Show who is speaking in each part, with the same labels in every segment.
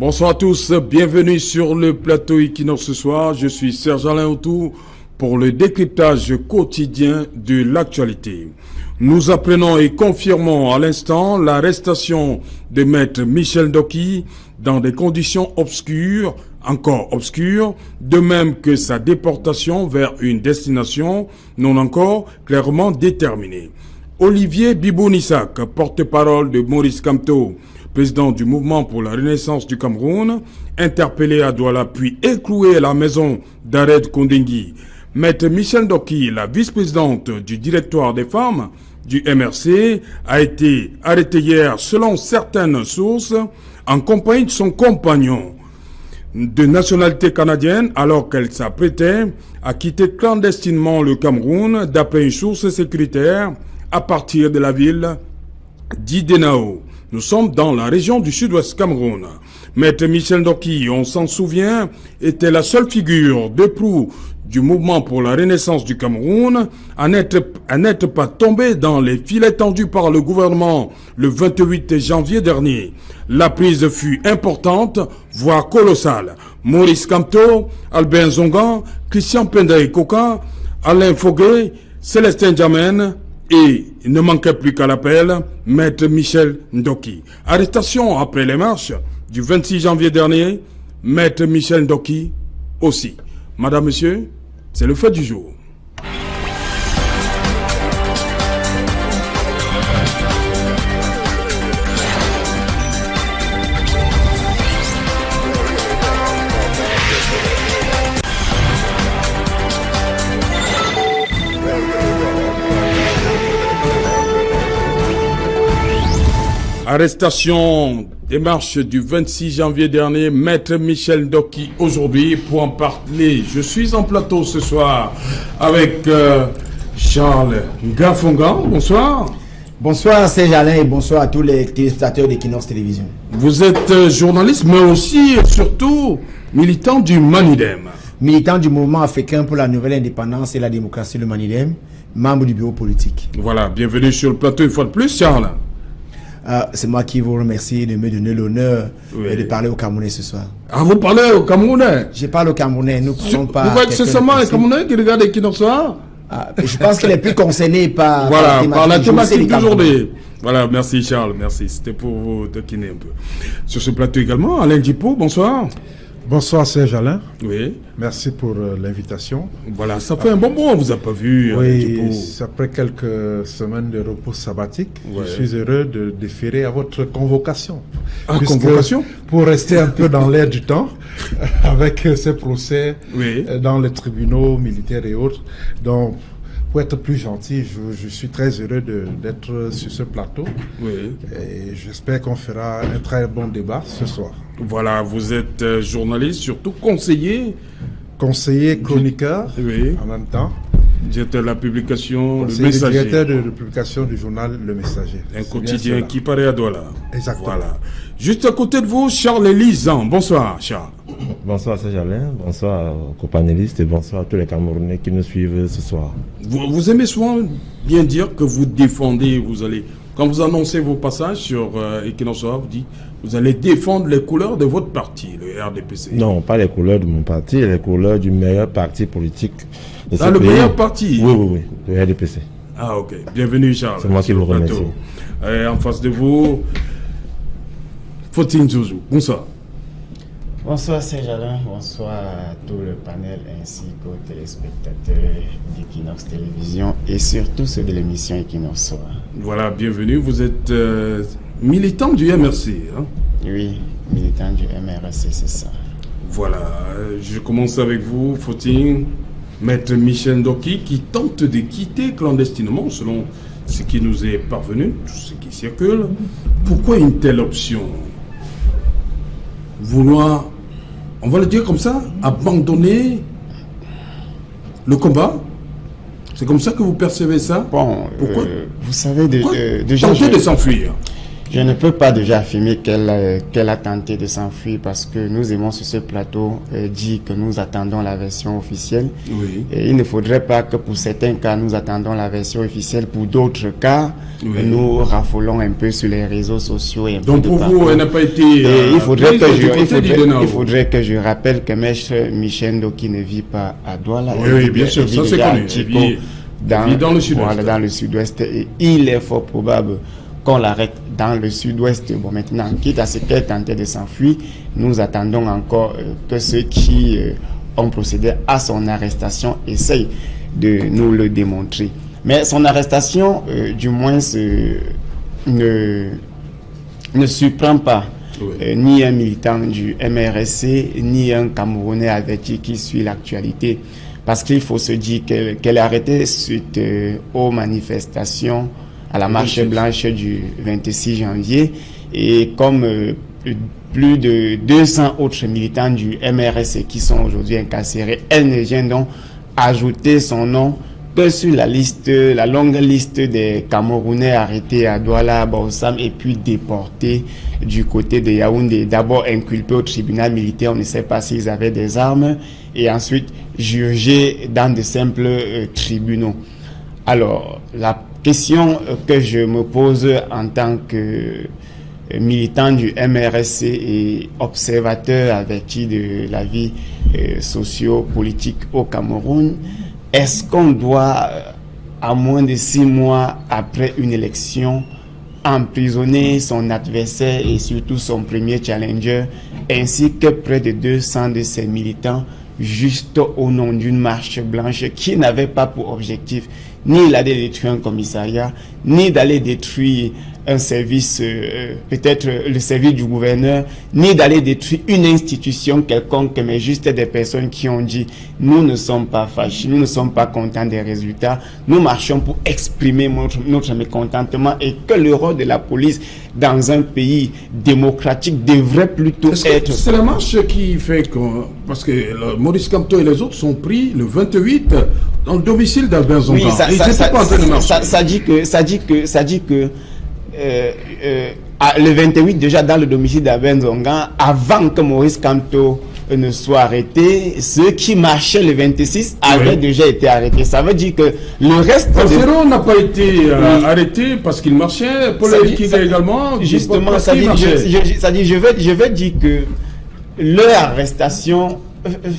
Speaker 1: Bonsoir à tous, bienvenue sur le plateau Equinox ce soir. Je suis Serge Alain Autou pour le décryptage quotidien de l'actualité. Nous apprenons et confirmons à l'instant l'arrestation de maître Michel Ndoki dans des conditions obscures, encore obscures, de même que sa déportation vers une destination non encore clairement déterminée. Olivier Bibounissak, porte-parole de Maurice Kamto, président du mouvement pour la renaissance du Cameroun, interpellé à Douala puis écroué à la maison d'arrêt de Kondengui. Maître Michel Ndoki, la vice-présidente du directoire des femmes du MRC, a été arrêtée hier selon certaines sources en compagnie de son compagnon de nationalité canadienne alors qu'elle s'apprêtait à quitter clandestinement le Cameroun d'après une source sécuritaire à partir de la ville d'Idenao. Nous sommes dans la région du sud-ouest Cameroun. Maître Michel Ndoki, on s'en souvient, était la seule figure de proue du mouvement pour la renaissance du Cameroun à n'être pas tombé dans les filets tendus par le gouvernement le 28 janvier dernier. La prise fut importante, voire colossale. Maurice Kamto, Albin Zongan, Christian Penday Koka, Alain Foguet, Célestin Djamène, et il ne manquait plus qu'à l'appel, maître Michel Ndoki. Arrestation après les marches du 26 janvier dernier, maître Michel Ndoki aussi. Madame, monsieur, c'est le fait du jour. Arrestation, démarche du 26 janvier dernier, maître Michel Ndoki aujourd'hui. Pour en parler, je suis en plateau ce soir avec Charles Ngafongan. Bonsoir.
Speaker 2: Bonsoir Serge Alain et bonsoir à tous les téléspectateurs d'Equinox Télévision.
Speaker 1: Vous êtes journaliste mais aussi et surtout militant du Manidem.
Speaker 2: Militant du mouvement africain pour la nouvelle indépendance et la démocratie, le Manidem, membre du bureau politique.
Speaker 1: Voilà, bienvenue sur le plateau une fois de plus, Charles.
Speaker 2: C'est moi qui vous remercie de me donner l'honneur de parler aux Camerounais ce soir.
Speaker 1: Ah, vous parlez aux Camerounais?
Speaker 2: Je parle aux Camerounais, nous ne parlons pas...
Speaker 1: Vous voyez que c'est seulement les Camerounais qui regardent Equinox soir?
Speaker 2: Je pense qu'il est plus concerné par,
Speaker 1: voilà, par la thématique d'aujourd'hui. Voilà, merci Charles, merci. C'était pour vous taquiner un peu. Sur ce plateau également, Alain Djipo, bonsoir.
Speaker 3: Bonsoir Serge Alain.
Speaker 1: Oui.
Speaker 3: Merci pour l'invitation.
Speaker 1: Voilà, ça fait un bon moment, on vous a pas vu.
Speaker 3: Oui, après quelques semaines de repos sabbatique, je suis heureux de déférer à votre convocation.
Speaker 1: Ah, convocation?
Speaker 3: Pour rester un peu dans l'air du temps, avec ces procès dans les tribunaux militaires et autres. Donc, pour être plus gentil, je suis très heureux d'être sur ce plateau. Oui. Et j'espère qu'on fera un très bon débat ce soir.
Speaker 1: Voilà, vous êtes journaliste, surtout conseiller.
Speaker 3: Conseiller, chroniqueur, en même temps.
Speaker 1: Directeur de la publication,
Speaker 3: Le Messager. Directeur de la publication du journal Le Messager.
Speaker 1: Un quotidien qui paraît à Douala.
Speaker 3: Exactement.
Speaker 1: Voilà. Juste à côté de vous, Charles Lisan. Bonsoir, Charles.
Speaker 4: Bonsoir, Serge Alain. Bonsoir aux copanélistes et bonsoir à tous les Camerounais qui nous suivent ce soir.
Speaker 1: Vous aimez souvent bien dire que vous défendez, vous allez... Quand vous annoncez vos passages sur Equinox, vous dites vous allez défendre les couleurs de votre parti, le RDPC.
Speaker 4: Non, pas les couleurs de mon parti, les couleurs du meilleur parti politique de ce pays.
Speaker 1: Le meilleur parti?
Speaker 4: Oui, le RDPC.
Speaker 1: Ah, ok. Bienvenue, Charles.
Speaker 4: C'est moi qui vous remercie.
Speaker 1: En face de vous, Fautine Zouzou. Bonsoir.
Speaker 5: Bonsoir Serge Alain, bonsoir à tout le panel ainsi qu'aux téléspectateurs d'Equinox Télévision et surtout ceux de l'émission Equinox Soir.
Speaker 1: Voilà, bienvenue. Vous êtes militant du MRC, hein?
Speaker 5: Oui, militant du MRC, c'est ça.
Speaker 1: Voilà, je commence avec vous, Fautine. Maître Michel Ndoki qui tente de quitter clandestinement, selon ce qui nous est parvenu, tout ce qui circule. Pourquoi une telle option? Vouloir, on va le dire comme ça, abandonner le combat? C'est comme ça que vous percevez ça?
Speaker 5: Bon,
Speaker 1: pourquoi
Speaker 5: vous savez, déjà...
Speaker 1: Tenter de s'enfuir.
Speaker 5: Je ne peux pas déjà affirmer qu'elle a tenté de s'enfuir parce que nous aimons sur ce plateau dire que nous attendons la version officielle.
Speaker 1: Oui.
Speaker 5: Et il ne faudrait pas que pour certains cas, nous attendons la version officielle. Pour d'autres cas, nous raffolons un peu sur les réseaux sociaux. Et
Speaker 1: donc pour vous, elle n'a pas été...
Speaker 5: il faudrait que je rappelle que Maître Michel Ndoki ne vit pas à Douala.
Speaker 1: Oui, bien sûr, ça c'est connu. Il vit dans le sud-ouest.
Speaker 5: Voilà, dans le sud-ouest. Et il est fort probable qu'on l'arrête dans le sud-ouest. Bon, maintenant, quitte à ce qu'elle tentait de s'enfuir, nous attendons encore que ceux qui ont procédé à son arrestation essayent de nous le démontrer. Mais son arrestation, du moins, ne surprend pas ni un militant du MRSC, ni un Camerounais averti qui suit l'actualité. Parce qu'il faut se dire qu'elle est arrêtée suite aux manifestations à la marche blanche du 26 janvier. Et comme plus de 200 autres militants du MRSC qui sont aujourd'hui incarcérés, elle ne vient donc ajouter son nom que sur la longue liste des Camerounais arrêtés à Douala, à Baussam et puis déportés du côté de Yaoundé. D'abord inculpés au tribunal militaire, on ne sait pas s'ils avaient des armes, et ensuite jugés dans de simples tribunaux. Alors, la question que je me pose en tant que militant du MRSC et observateur averti de la vie socio-politique au Cameroun, est-ce qu'on doit, à moins de 6 mois après une élection, emprisonner son adversaire et surtout son premier challenger, ainsi que près de 200 de ses militants, juste au nom d'une marche blanche qui n'avait pas pour objectif ni d'aller détruire un commissariat, ni d'aller détruire un service, peut-être le service du gouverneur, ni d'aller détruire une institution quelconque, mais juste des personnes qui ont dit « nous ne sommes pas fâchés, nous ne sommes pas contents des résultats, nous marchons pour exprimer notre mécontentement » et que le rôle de la police dans un pays démocratique devrait plutôt être...
Speaker 1: C'est la marche qui fait que... Parce que Maurice Kamto et les autres sont pris le 28 dans le domicile d'Albert Zonga.
Speaker 5: Oui, ça dit que le 28 déjà dans le domicile d'Albert Zonga, avant que Maurice Kamto ne soit arrêté, ceux qui marchaient le 26 avaient déjà été arrêtés. Ça veut dire que le reste...
Speaker 1: Ferron n'a pas été arrêté parce qu'il marchait. Paul Kiga également.
Speaker 5: Justement, je vais dire que leur arrestation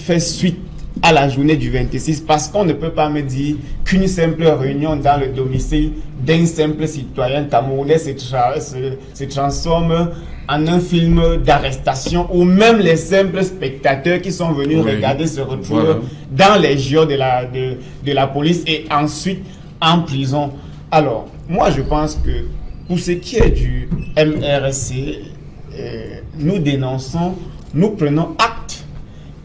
Speaker 5: fait suite à la journée du 26, parce qu'on ne peut pas me dire qu'une simple réunion dans le domicile d'un simple citoyen camerounais se transforme en un film d'arrestation, où même les simples spectateurs qui sont venus regarder se retrouvent dans les yeux de la police et ensuite en prison. Alors, moi je pense que pour ce qui est du MRSC, nous dénonçons, nous prenons acte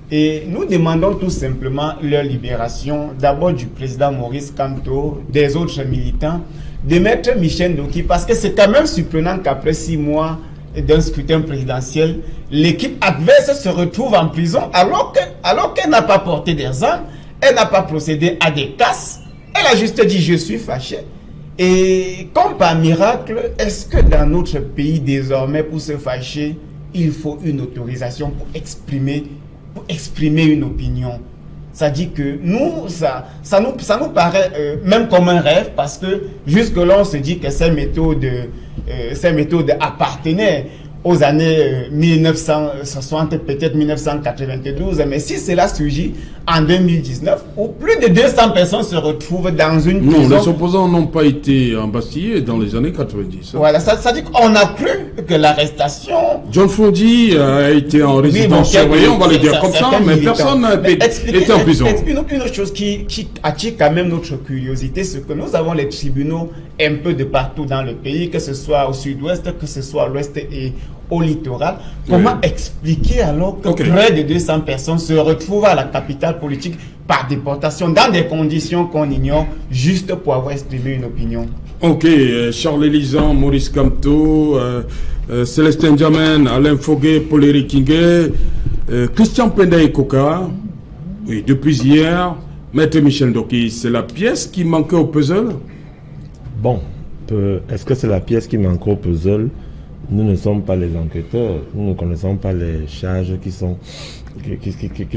Speaker 5: et nous demandons tout simplement leur libération, d'abord du président Maurice Kamto, des autres militants, de Maître Michel Ndoki, parce que c'est quand même surprenant qu'après 6 mois d'un scrutin présidentiel, l'équipe adverse se retrouve en prison alors qu'elle n'a pas porté des armes, elle n'a pas procédé à des casses, elle a juste dit « je suis fâché ». Et comme par miracle, est-ce que dans notre pays désormais, pour se fâcher, il faut une autorisation pour exprimer une opinion? Ça dit que nous, ça nous paraît même comme un rêve, parce que jusque-là, on se dit que ces méthodes appartenaient aux années 1960, peut-être 1992, mais si cela surgit en 2019, où plus de 200 personnes se retrouvent dans une prison...
Speaker 1: Non, les opposants n'ont pas été embastillés dans les années 90.
Speaker 5: Voilà, ça dit qu'on a cru que l'arrestation...
Speaker 1: John Fondi a été en résidence surveillée, on va le dire comme ça, mais personne n'a été en prison.
Speaker 5: Une autre chose qui attire quand même notre curiosité, c'est que nous avons les tribunaux un peu de partout dans le pays, que ce soit au sud-ouest, que ce soit à l'ouest et au littoral. Comment expliquer alors que près de 200 personnes se retrouvent à la capitale politique par déportation dans des conditions qu'on ignore, juste pour avoir exprimé une opinion?
Speaker 1: Ok, Charles Elisan, Maurice Kamto, Célestin Diamen, Alain Foguet, Paul-Éric Kinguet, Christian Penda et Koka. Oui, depuis hier, Maître Michel Ndoki, c'est la pièce qui manquait au puzzle?
Speaker 4: Bon, est-ce que c'est la pièce qui manquait au puzzle? Nous ne sommes pas les enquêteurs, nous ne connaissons pas les charges qui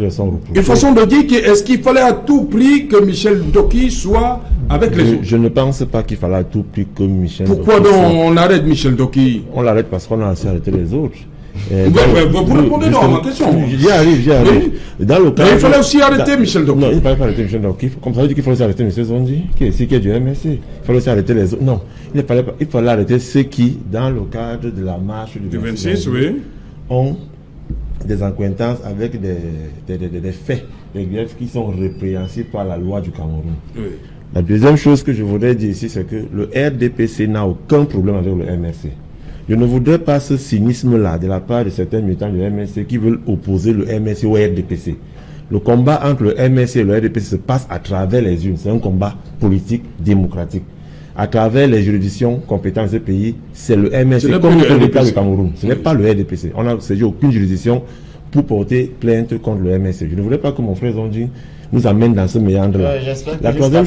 Speaker 4: leur sont reprochées.
Speaker 1: Une façon de dire est-ce qu'il fallait à tout prix que Michel Ndoki soit avec les autres?
Speaker 4: Je ne pense pas qu'il fallait à tout prix que Michel Ndoki.
Speaker 1: Pourquoi donc on arrête Michel Ndoki?
Speaker 4: On l'arrête parce qu'on a assez arrêté les autres.
Speaker 1: Vous répondez non à ma question.
Speaker 4: J'y arrive.
Speaker 1: Oui.
Speaker 4: Dans le cas,
Speaker 1: mais il fallait aussi arrêter Michel Ndoki.
Speaker 4: Non, il ne fallait pas arrêter Michel Ndoki. Comme ça veut dire qu'il fallait aussi arrêter M. Zondi, qui est du MSC. Il fallait aussi arrêter les autres. Non, il fallait arrêter ceux qui, dans le cadre de la marche du 26, ont des accointances avec des faits, des grèves qui sont répréhensibles par la loi du Cameroun. Oui. La deuxième chose que je voudrais dire ici, c'est que le RDPC n'a aucun problème avec le MSC. Je ne voudrais pas ce cynisme-là de la part de certains militants du MSC qui veulent opposer le MSC au RDPC. Le combat entre le MSC et le RDPC se passe à travers les urnes. C'est un combat politique, démocratique. À travers les juridictions compétentes de ce pays, c'est le MSC comme l'État du Cameroun. Ce n'est pas le RDPC. On n'a saisi aucune juridiction pour porter plainte contre le MSC. Je ne voudrais pas que mon frère Zondi nous amène dans ce méandre-là. La troisième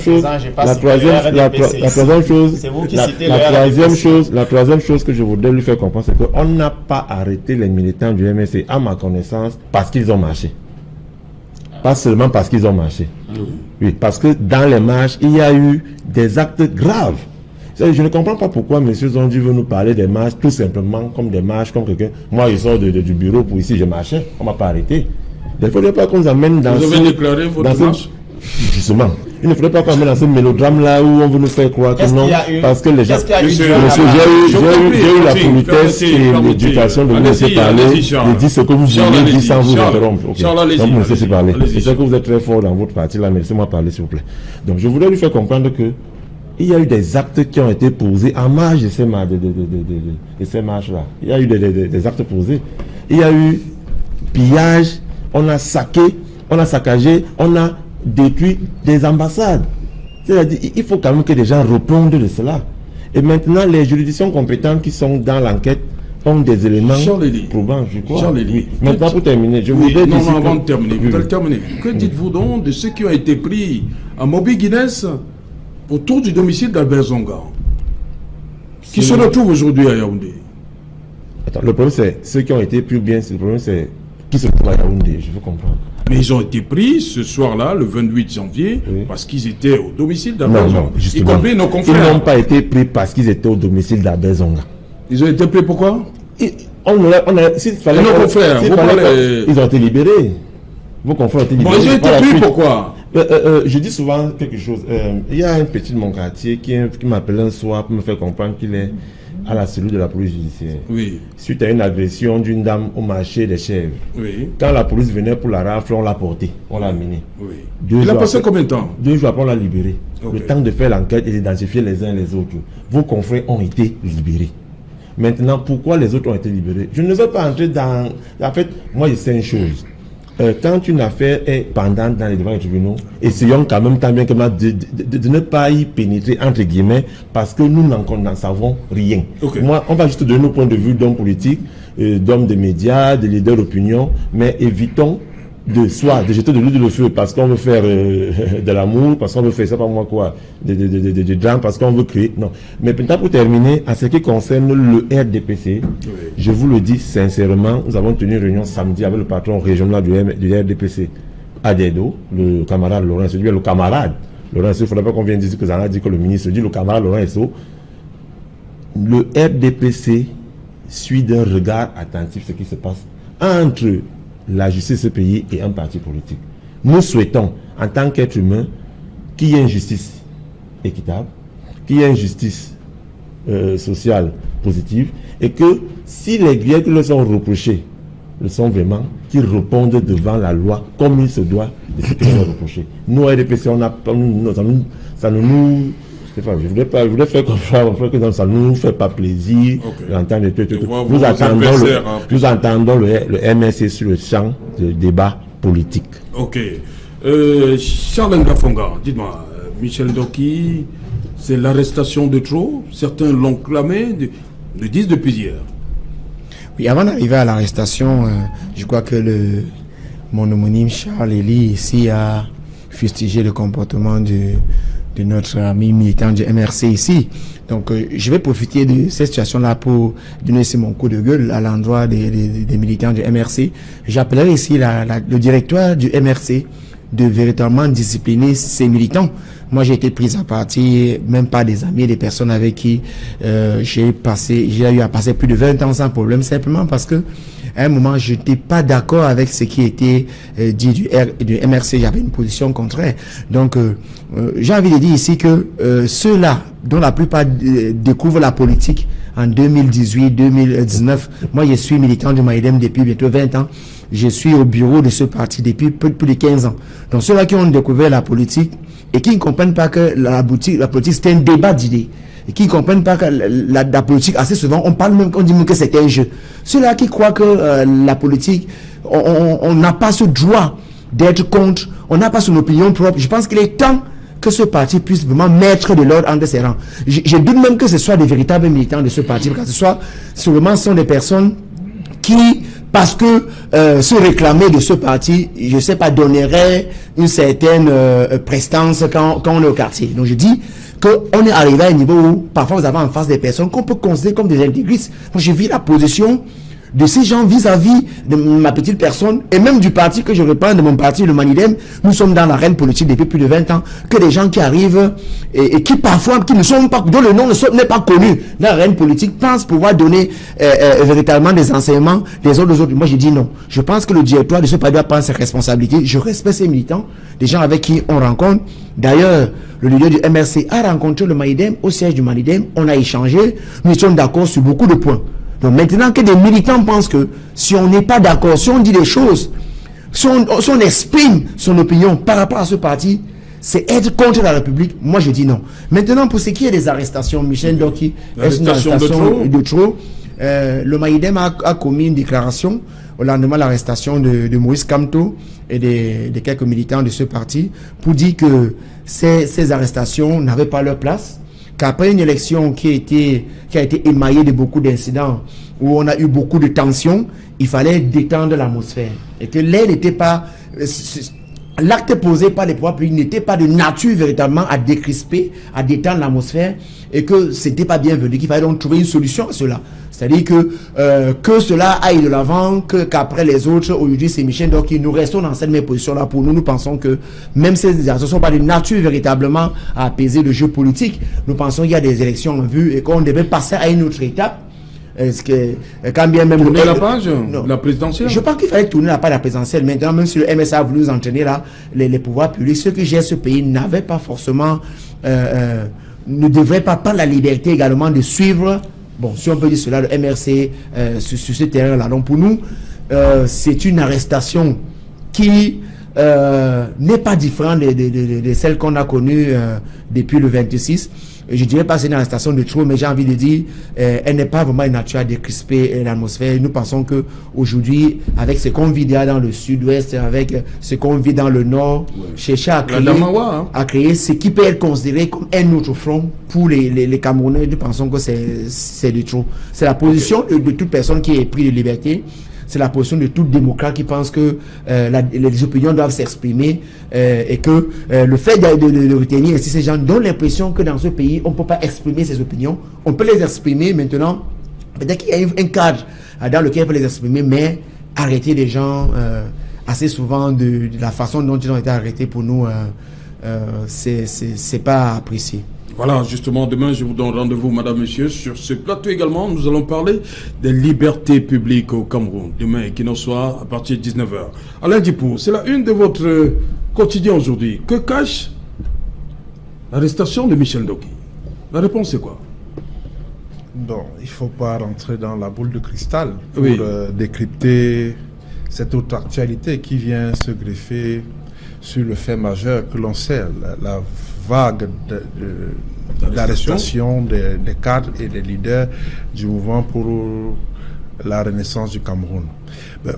Speaker 4: chose que je voudrais lui faire comprendre, c'est qu'on n'a pas arrêté les militants du MSC, à ma connaissance, parce qu'ils ont marché. Pas seulement parce qu'ils ont marché. Oui, parce que dans les marches, il y a eu des actes graves. Je ne comprends pas pourquoi M. Zondi veut nous parler des marches tout simplement comme des marches, comme quelqu'un. Moi, je sors du bureau pour ici, je marchais, on ne m'a pas arrêté. Il ne faudrait pas qu'on nous amène dans
Speaker 1: Vous avez déclaré votre marche?
Speaker 4: Justement. Il ne faudrait pas qu'on nous amène dans ce mélodrame-là où on veut nous faire croire que non, parce que les gens... J'ai eu la politesse et l'éducation de vous laisser parler, de dire ce que vous voulez dire sans vous interrompre. Donc vous me laissez parler. Je sais que vous êtes très fort dans votre parti là, mais laissez-moi parler s'il vous plaît. Donc je voudrais lui faire comprendre que il y a eu des actes qui ont été posés en marge de ces marches-là. Il y a eu des actes posés. Il y a eu pillage, on a saccagé, on a détruit des ambassades. C'est-à-dire, il faut quand même que les gens répondent de cela. Et maintenant, les juridictions compétentes qui sont dans l'enquête ont des éléments probants, je crois. Oui. Maintenant, pour terminer, je voudrais dire...
Speaker 1: Non, avant de terminer, que dites-vous donc de ceux qui ont été pris à Moby Guinness autour du domicile d'Albert Zonga, qui se retrouvent aujourd'hui à Yaoundé?
Speaker 4: Attends, le problème c'est ceux qui ont été pris bien, le problème c'est qui se trouvent à Yaoundé, je veux comprendre.
Speaker 1: Mais ils ont été pris ce soir-là, le 28 janvier, parce qu'ils étaient au domicile d'Albert Zonga. Y compris nos confrères.
Speaker 4: Ils n'ont pas été pris parce qu'ils étaient au domicile d'Albert Zonga.
Speaker 1: Ils ont été pris pourquoi?
Speaker 4: Nos confrères, ils ont été libérés. Vos confrères ont été libérés.
Speaker 1: Bon, ils ont été pris pourquoi?
Speaker 4: Je dis souvent quelque chose. Il y a un petit de mon quartier qui m'appelle un soir pour me faire comprendre qu'il est à la cellule de la police judiciaire. Oui. Suite à une agression d'une dame au marché des chèvres. Oui. Quand la police venait pour la rafle, on l'a porté, on l'a amené.
Speaker 1: Oui. Il a passé combien de temps?
Speaker 4: 2 jours après, on l'a libéré. Okay. Le temps de faire l'enquête et d'identifier les uns les autres. Vos confrères ont été libérés. Maintenant, pourquoi les autres ont été libérés? Je ne veux pas entrer dans... En fait, moi, je sais une chose. Quand une affaire est pendante dans les devants des tribunaux, essayons quand même tant bien que mal de ne pas y pénétrer, entre guillemets, parce que nous n'en savons rien. Okay. Moi, on va juste donner nos points de vue d'hommes politiques, d'hommes des médias, de leaders d'opinion, mais évitons de jeter de l'huile de feu parce qu'on veut faire de l'amour, parce qu'on veut faire ça, pas moi quoi, de drame, parce qu'on veut créer. Non. Mais peut-être pour terminer, en ce qui concerne le RDPC, je vous le dis sincèrement, nous avons tenu une réunion samedi avec le patron régional du RDPC à Dedo, le camarade Laurent Esso. Le camarade Laurent Esso, il ne faudrait pas qu'on vienne dire que ça a dit que le ministre dit, le camarade Laurent Esso. Le RDPC suit d'un regard attentif ce qui se passe entre la justice de ce pays et un parti politique. Nous souhaitons, en tant qu'être humain, qu'il y ait une justice équitable, qu'il y ait une justice sociale positive, et que si les griefs qui leur sont reprochés le sont vraiment, qu'ils répondent devant la loi comme il se doit de ce qu'ils sont reprochés. Nous, RDPC, ça ne nous... Je voudrais faire comprendre que ça ne nous fait pas plaisir d'entendre Nous attendons le MSC sur le champ de débat politique.
Speaker 1: Ok. Charles Ngafonga, dites-moi, Michel Ndoki, c'est l'arrestation de trop? Certains l'ont clamé, le disent depuis hier.
Speaker 2: Oui, avant d'arriver à l'arrestation, je crois que mon homonyme Charles Elie ici a fustigé le comportement notre ami militant du MRC ici. Donc, je vais profiter de cette situation-là pour donner ici mon coup de gueule à l'endroit des militants du MRC. J'appellerai ici le directoire du MRC de véritablement discipliner ses militants. Moi, j'ai été pris à partie, même pas des amis, des personnes avec qui j'ai eu à passer plus de 20 ans sans problème, simplement parce que à un moment, je n'étais pas d'accord avec ce qui était dit du MRC. J'avais une position contraire. Donc, j'ai envie de dire ici que ceux-là, dont la plupart découvrent la politique en 2018-2019, moi, je suis militant du Maïdem depuis bientôt 20 ans. Je suis au bureau de ce parti depuis plus de 15 ans. Donc, ceux-là qui ont découvert la politique et qui ne comprennent pas que la politique, c'est un débat d'idées, et qui ne comprennent pas que la politique, assez souvent, on dit même que c'est un jeu. Ceux-là qui croient que la politique, on n'a pas ce droit d'être contre, on n'a pas son opinion propre. Je pense qu'il est temps que ce parti puisse vraiment mettre de l'ordre entre ses rangs. Je doute même que ce soit des véritables militants de ce parti, parce que ce sont des personnes qui, parce que se réclamer de ce parti, je ne sais pas, donnerait une certaine prestance quand on est au quartier. Donc je dis qu'on est arrivé à un niveau où parfois vous avez en face des personnes qu'on peut considérer comme des intégristes. Moi, j'ai vu la position de ces gens vis-à-vis de ma petite personne et même du parti que je reprends, de mon parti, le Manidem. Nous sommes dans l'arène politique depuis plus de 20 ans, que des gens qui arrivent et qui parfois, qui ne sont pas, dont le nom n'est pas connu dans l'arène politique, pensent pouvoir donner véritablement des enseignements des autres. Moi, j'ai dit non. Je pense que le directoire de ce parti doit prendre ses responsabilités. Je respecte ces militants, des gens avec qui on rencontre. D'ailleurs, le leader du MRC a rencontré le Manidem au siège du Manidem. On a échangé. Nous sommes d'accord sur beaucoup de points. Donc maintenant que des militants pensent que si on n'est pas d'accord, si on dit des choses, si on exprime son opinion par rapport à ce parti, c'est être contre la République. Moi, je dis non. Maintenant, pour ce qui est des arrestations, Michel Doki, est une arrestation de trop. Le Maïdem a commis une déclaration au lendemain de l'arrestation de Maurice Kamto et de quelques militants de ce parti pour dire que ces arrestations n'avaient pas leur place. Qu'après une élection qui a été émaillée de beaucoup d'incidents, où on a eu beaucoup de tensions, il fallait détendre l'atmosphère. Et que l'air n'était pas... L'acte posé par les pouvoirs publics n'était pas de nature véritablement à décrisper, à détendre l'atmosphère, et que ce n'était pas bienvenu, qu'il fallait donc trouver une solution à cela. C'est-à-dire que cela aille de l'avant, qu'après les autres, aujourd'hui c'est Michel, donc nous restons dans cette même position-là. Pour nous, nous pensons que même ces actions ne sont pas de nature véritablement à apaiser le jeu politique. Nous pensons qu'il y a des élections en vue et qu'on devait passer à une autre étape. Est-ce que quand bien même
Speaker 1: tourner la page, la présidentielle?
Speaker 2: Je pense qu'il fallait tourner la page de la présidentielle. Maintenant, même si le MSA a voulu nous entraîner là, les pouvoirs publics, ceux qui gèrent ce pays n'avaient pas forcément, ne devraient pas prendre la liberté également de suivre. Bon, si on peut dire cela, le MRC sur ce terrain-là. Donc pour nous, c'est une arrestation qui n'est pas différente de celle qu'on a connue depuis le 26. Je dirais pas que c'est une arrestation de trop, mais j'ai envie de dire, elle n'est pas vraiment une nature à décrisper l'atmosphère. Nous pensons que aujourd'hui, avec ce qu'on vit dans le sud-ouest, avec ce qu'on vit dans le nord, chercher à créer ce qui peut être considéré comme un autre front pour les Camerounais, nous pensons que c'est de trop. C'est la position de toute personne qui est prise de liberté. C'est la position de tout démocrate qui pense que les opinions doivent s'exprimer et que le fait de retenir ainsi ces gens donnent l'impression que dans ce pays, on ne peut pas exprimer ses opinions. On peut les exprimer maintenant. Peut-être qu'il y a un cadre dans lequel on peut les exprimer, mais arrêter les gens assez souvent de la façon dont ils ont été arrêtés, pour nous, c'est pas apprécié.
Speaker 1: Voilà, justement, demain, je vous donne rendez-vous, madame, monsieur, sur ce plateau également. Nous allons parler des libertés publiques au Cameroun. Demain, qu'il en soit à partir de 19h. Alain Dipou, c'est la une de votre quotidien aujourd'hui. Que cache l'arrestation de Michel Ndoki? La réponse, c'est quoi?
Speaker 3: Non, il ne faut pas rentrer dans la boule de cristal pour décrypter cette autre actualité qui vient se greffer sur le fait majeur que l'on sait, la vague d'arrestation des cadres et des leaders du mouvement pour la renaissance du Cameroun.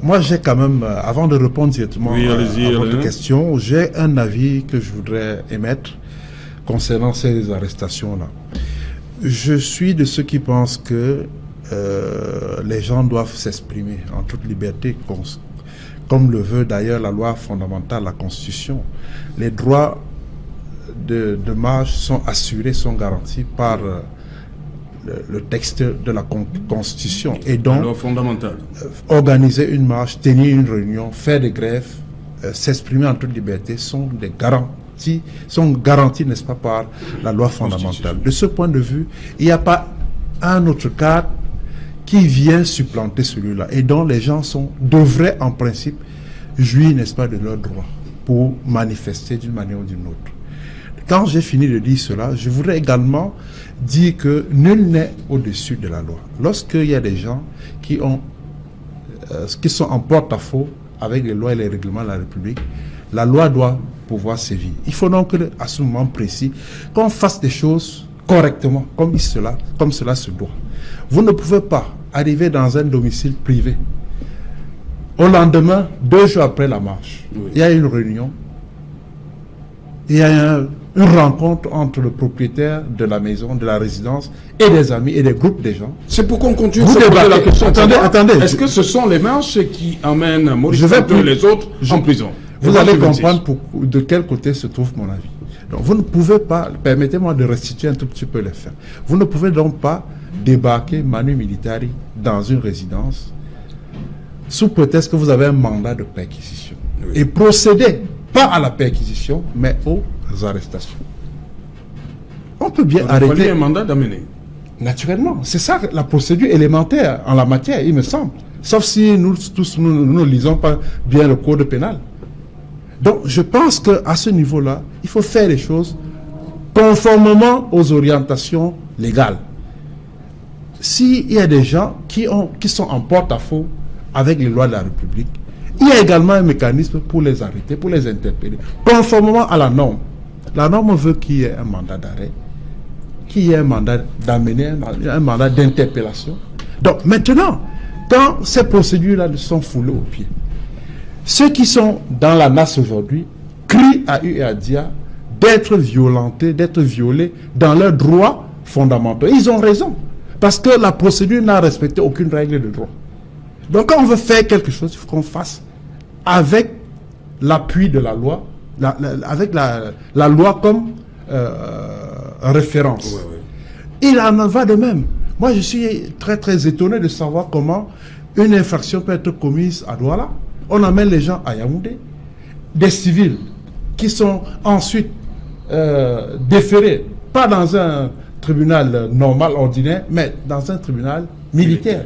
Speaker 3: Moi, j'ai quand même, avant de répondre directement à votre question, j'ai un avis que je voudrais émettre concernant ces arrestations-là. Je suis de ceux qui pensent que les gens doivent s'exprimer en toute liberté, comme le veut d'ailleurs la loi fondamentale, la Constitution. Les droits de marche sont assurées, sont garanties par le texte de la Constitution. Et donc,
Speaker 1: la loi fondamentale.
Speaker 3: Organiser une marche, tenir une réunion, faire des grèves, s'exprimer en toute liberté sont garantis, n'est-ce pas, par la loi fondamentale. De ce point de vue, il n'y a pas un autre cadre qui vient supplanter celui-là et dont les gens devraient en principe jouir, n'est-ce pas, de leurs droits pour manifester d'une manière ou d'une autre. Quand j'ai fini de dire cela, je voudrais également dire que nul n'est au-dessus de la loi. Lorsqu'il y a des gens qui sont en porte-à-faux avec les lois et les règlements de la République, la loi doit pouvoir sévir. Il faut donc à ce moment précis qu'on fasse des choses correctement, comme cela se doit. Vous ne pouvez pas arriver dans un domicile privé. Au lendemain, 2 jours après la marche, il y a une réunion, il y a une rencontre entre le propriétaire de la maison, de la résidence, et des amis et des groupes de gens.
Speaker 1: C'est pour qu'on continue de se poser la question. Attendez. Est-ce que ce sont les marches qui amènent Maurice Kamto et les autres en prison?
Speaker 3: Vous allez comprendre de quel côté se trouve mon avis. Donc, vous ne pouvez pas, permettez-moi de restituer un tout petit peu les faits. Vous ne pouvez donc pas débarquer manu militari dans une résidence sous prétexte que vous avez un mandat de perquisition et procéder pas à la perquisition mais aux arrestations. On peut bien arrêter.
Speaker 1: Il fallait un mandat d'amener.
Speaker 3: Naturellement, c'est ça la procédure élémentaire en la matière, il me semble. Sauf si nous tous nous ne lisons pas bien le code pénal. Donc, je pense qu'à ce niveau-là, il faut faire les choses conformément aux orientations légales. S'il y a des gens qui sont en porte-à-faux avec les lois de la République, il y a également un mécanisme pour les arrêter, pour les interpeller, conformément à la norme. La norme veut qu'il y ait un mandat d'arrêt, qu'il y ait un mandat d'amener, un mandat d'interpellation. Donc, maintenant, quand ces procédures-là sont foulées aux pieds, ceux qui sont dans la masse aujourd'hui crient à U et à Dia d'être violentés, d'être violés dans leurs droits fondamentaux. Et ils ont raison, parce que la procédure n'a respecté aucune règle de droit. Donc quand on veut faire quelque chose, il faut qu'on fasse avec l'appui de la loi, avec la loi comme référence. Il en va de même. Moi, je suis très très étonné de savoir comment une infraction peut être commise à Douala. On amène les gens à Yaoundé, des civils qui sont ensuite déférés, pas dans un tribunal normal, ordinaire, mais dans un tribunal militaire.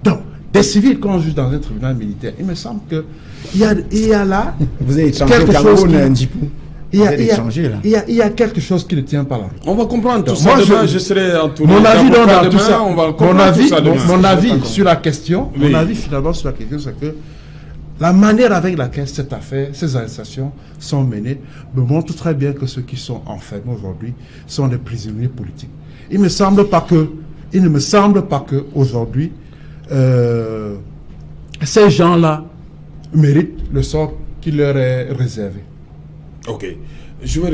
Speaker 3: Donc, des civils qu'on juge dans un tribunal militaire, il me semble qu'il y a là
Speaker 2: vous avez
Speaker 3: quelque chose
Speaker 2: il
Speaker 3: y a quelque chose qui ne tient pas là.
Speaker 1: On va comprendre tout ça. Demain, je serai entouré.
Speaker 3: Mon avis dans tout ça,
Speaker 1: mon
Speaker 3: avis sur la question, mon avis finalement sur la question, c'est que la manière avec laquelle cette affaire, ces arrestations sont menées, me montre très bien que ceux qui sont enfermés aujourd'hui sont des prisonniers politiques. Il ne me semble pas que aujourd'hui ces gens-là méritent le sort qui leur est réservé.
Speaker 1: Ok. On va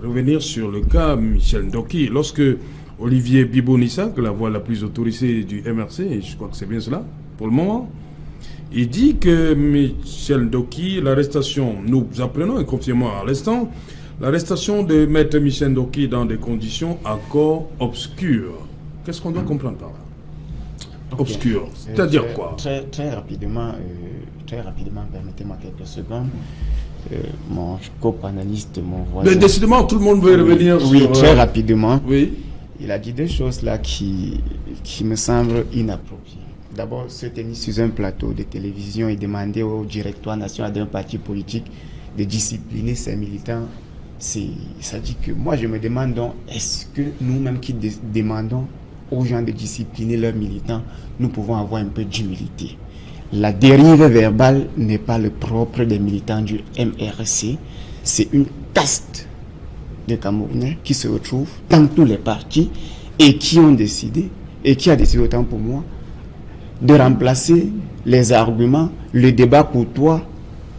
Speaker 1: revenir sur le cas Michel Ndoki. Lorsque Olivier Bibonissa, que la voix la plus autorisée du MRC, je crois que c'est bien cela pour le moment, il dit que Michel Ndoki, l'arrestation, nous apprenons et confirmons à l'instant, l'arrestation de Maître Michel Ndoki dans des conditions encore obscures. Qu'est-ce qu'on doit comprendre par là? Obscur. C'est-à-dire quoi?
Speaker 5: Très rapidement, permettez-moi quelques secondes. Mon co-panéliste, mon voisin.
Speaker 1: Mais décidément, tout le monde veut revenir sur...
Speaker 5: Oui, très rapidement.
Speaker 1: Oui.
Speaker 5: Il a dit 2 choses là qui me semblent inappropriées. D'abord, se tenir sur un plateau de télévision et demander au directoire national d'un parti politique de discipliner ses militants, ça dit que moi je me demande donc, est-ce que nous-mêmes qui demandons aux gens de discipliner leurs militants, nous pouvons avoir un peu d'humilité. La dérive verbale n'est pas le propre des militants du MRC, c'est une caste de Camerounais qui se retrouvent dans tous les partis et qui ont décidé, et qui a décidé autant pour moi, de remplacer les arguments, le débat courtois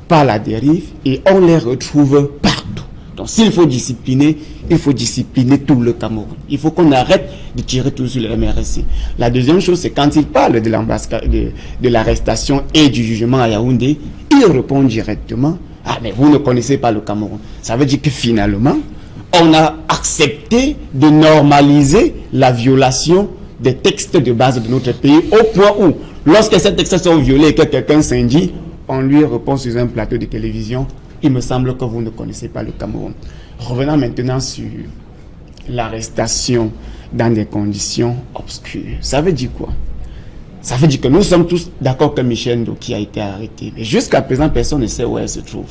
Speaker 5: par la dérive, et on les retrouve partout. Donc s'il faut discipliner, il faut discipliner tout le Cameroun. Il faut qu'on arrête de tirer tout sur le MRC. La deuxième chose, c'est quand il parle de l'arrestation et du jugement à Yaoundé, il répond directement Ah, mais vous ne connaissez pas le Cameroun. Ça veut dire que finalement, on a accepté de normaliser la violation des textes de base de notre pays au point où, lorsque ces textes sont violés et que quelqu'un s'indigne, on lui répond sur un plateau de télévision, il me semble que vous ne connaissez pas le Cameroun. Revenons maintenant sur l'arrestation dans des conditions obscures. Ça veut dire quoi? Ça veut dire que nous sommes tous d'accord que Michel Ndoki a été arrêté. Mais jusqu'à présent, personne ne sait où elle se trouve.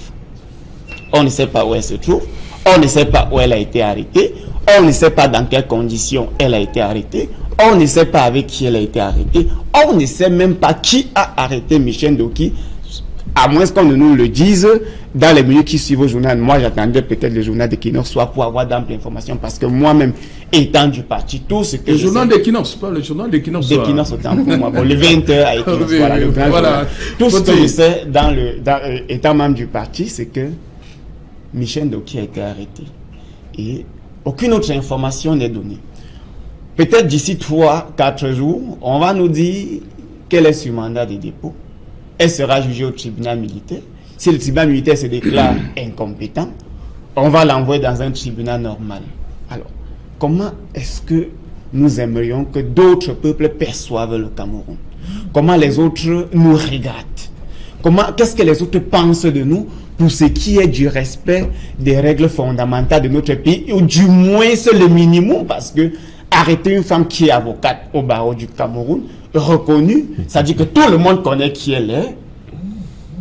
Speaker 5: On ne sait pas où elle se trouve. On ne sait pas où elle a été arrêtée. On ne sait pas dans quelles conditions elle a été arrêtée. On ne sait pas avec qui elle a été arrêtée. On ne sait même pas qui a arrêté Michel Ndoki, à moins qu'on ne nous le dise dans les minutes qui suivent au journal. Moi, j'attendais peut-être le journal d'Equinox soit pour avoir d'amples informations, parce que moi-même, étant du parti, tout ce que
Speaker 1: le journal d'Equinox, pas le journal d'Equinox.
Speaker 5: D'Equinox autant pour moi. Bon, le 20h à Equinox, oui, voilà, le grand journal. Tout ce que je sais, étant membre du parti, c'est que Michel Ndoki a été arrêté. Et aucune autre information n'est donnée. Peut-être d'ici 3-4 jours, on va nous dire qu'elle est sur mandat de dépôt. Elle sera jugée au tribunal militaire. Si le tribunal militaire se déclare incompétent, on va l'envoyer dans un tribunal normal. Alors, comment est-ce que nous aimerions que d'autres peuples perçoivent le Cameroun? Comment les autres nous regardent? Qu'est-ce que les autres pensent de nous pour ce qui est du respect des règles fondamentales de notre pays, ou du moins c'est le minimum, parce que arrêter une femme qui est avocate au barreau du Cameroun, reconnue, ça dit que tout le monde connaît qui elle est,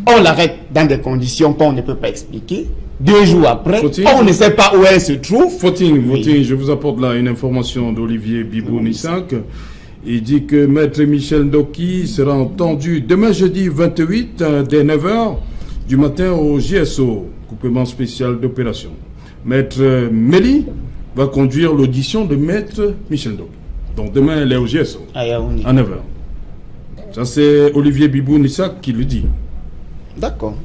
Speaker 5: on l'arrête dans des conditions qu'on ne peut pas expliquer. 2 jours après, on ne sait pas où elle se trouve.
Speaker 1: Je vous apporte là une information d'Olivier Bibou-Nissak. Il dit que Maître Michel Ndoki sera entendu demain jeudi 28 dès 9h du matin au GSO, groupement spécial d'opération. Maître Méli va conduire l'audition de Maître Michel Ndoki. Donc demain, elle est au GSO, à 9h. Ça, c'est Olivier Bibou-Nissak qui le dit.
Speaker 5: D'accord.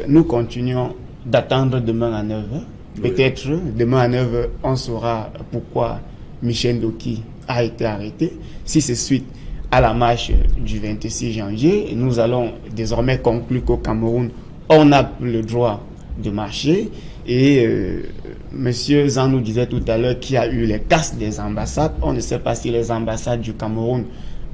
Speaker 5: Nous continuons d'attendre demain à 9h. Peut-être demain à 9h, on saura pourquoi Michel Ndoki a été arrêté. Si c'est suite à la marche du 26 janvier, nous allons désormais conclure qu'au Cameroun, on a le droit de marcher. Et Monsieur Zan nous disait tout à l'heure qu'il y a eu les casses des ambassades. On ne sait pas si les ambassades du Cameroun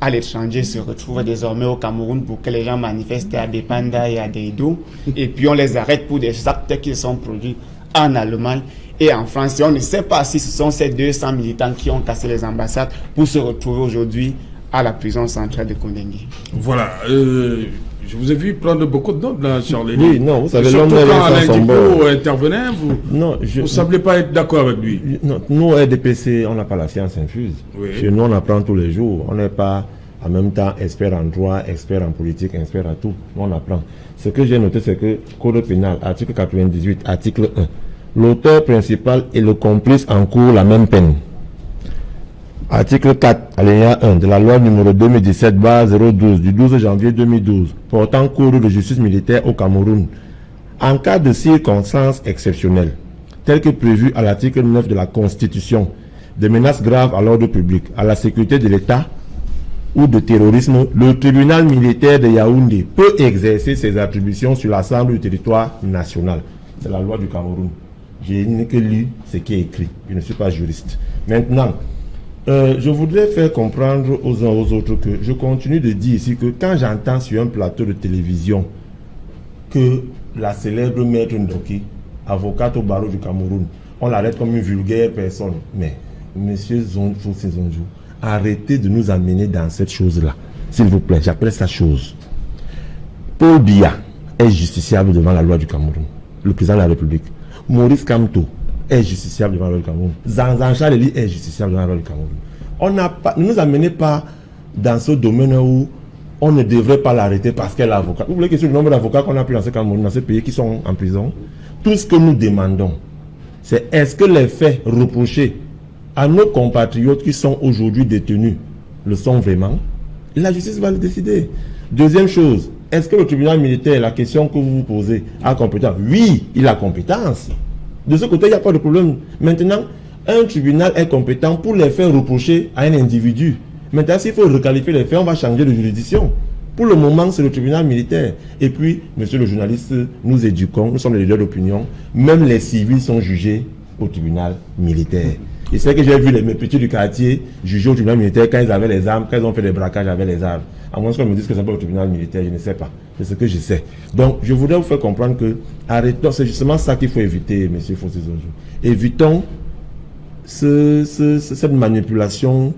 Speaker 5: à l'étranger se retrouvent désormais au Cameroun pour que les gens manifestent à Bepanda et à Deido. Et puis on les arrête pour des actes qui sont produits en Allemagne et en France. Et on ne sait pas si ce sont ces 200 militants qui ont cassé les ambassades pour se retrouver aujourd'hui à la prison centrale de Kondengui.
Speaker 1: Voilà. Je vous ai vu prendre beaucoup de notes là, Charles.
Speaker 4: Oui, non, vous savez,
Speaker 1: surtout quand Alain Djibo intervenait, vous ne semblez pas être d'accord avec lui.
Speaker 4: Non, nous, RDPC, on n'a pas la science infuse. Oui. Chez nous, on apprend tous les jours. On n'est pas en même temps expert en droit, expert en politique, expert à tout. Nous, on apprend. Ce que j'ai noté, c'est que Code pénal, article 98, article 1, l'auteur principal et le complice encourent la même peine. Article 4, alinéa 1 de la loi numéro 2017/012 du 12 janvier 2012 portant cours de justice militaire au Cameroun. En cas de circonstances exceptionnelles, telles que prévues à l'article 9 de la Constitution, de menaces graves à l'ordre public, à la sécurité de l'État ou de terrorisme, le tribunal militaire de Yaoundé peut exercer ses attributions sur l'ensemble du territoire national. C'est la loi du Cameroun. Je n'ai que lu ce qui est écrit. Je ne suis pas juriste. Maintenant, je voudrais faire comprendre aux uns aux autres que je continue de dire ici que quand j'entends sur un plateau de télévision que la célèbre Maître Ndoki, avocate au barreau du Cameroun, on l'arrête comme une vulgaire personne. Mais, monsieur Zonjo, arrêtez de nous amener dans cette chose-là. S'il vous plaît, j'appelle ça chose. Paul Biya est justiciable devant la loi du Cameroun, le président de la République. Maurice Kamto est justiciable devant la loi du Cameroun. Zanzan Chaleli est justiciable devant la loi du Cameroun. Ne nous amenez pas dans ce domaine où on ne devrait pas l'arrêter parce qu'elle est avocate. Vous voulez que sur le nombre d'avocats qu'on a pris dans ce Cameroun, dans ce pays qui sont en prison, tout ce que nous demandons, c'est est-ce que les faits reprochés à nos compatriotes qui sont aujourd'hui détenus le sont vraiment? La justice va le décider. Deuxième chose, est-ce que le tribunal militaire, la question que vous vous posez, a compétence? Oui, il a compétence. De ce côté, il n'y a pas de problème. Maintenant, un tribunal est compétent pour les faits reprochés à un individu. Maintenant, s'il faut requalifier les faits, on va changer de juridiction. Pour le moment, c'est le tribunal militaire. Et puis, monsieur le journaliste, nous éduquons, nous sommes les leaders d'opinion. Même les civils sont jugés au tribunal militaire. Et c'est que j'ai vu mes petits du quartier jugés au tribunal militaire quand ils avaient les armes, quand ils ont fait des braquages avec les armes. À moins qu'on me dise que c'est pas au tribunal militaire, je ne sais pas. C'est ce que je sais. Donc, je voudrais vous faire comprendre que, arrêtons, c'est justement ça qu'il faut éviter, monsieur Fossé Zonjo. Évitons cette manipulation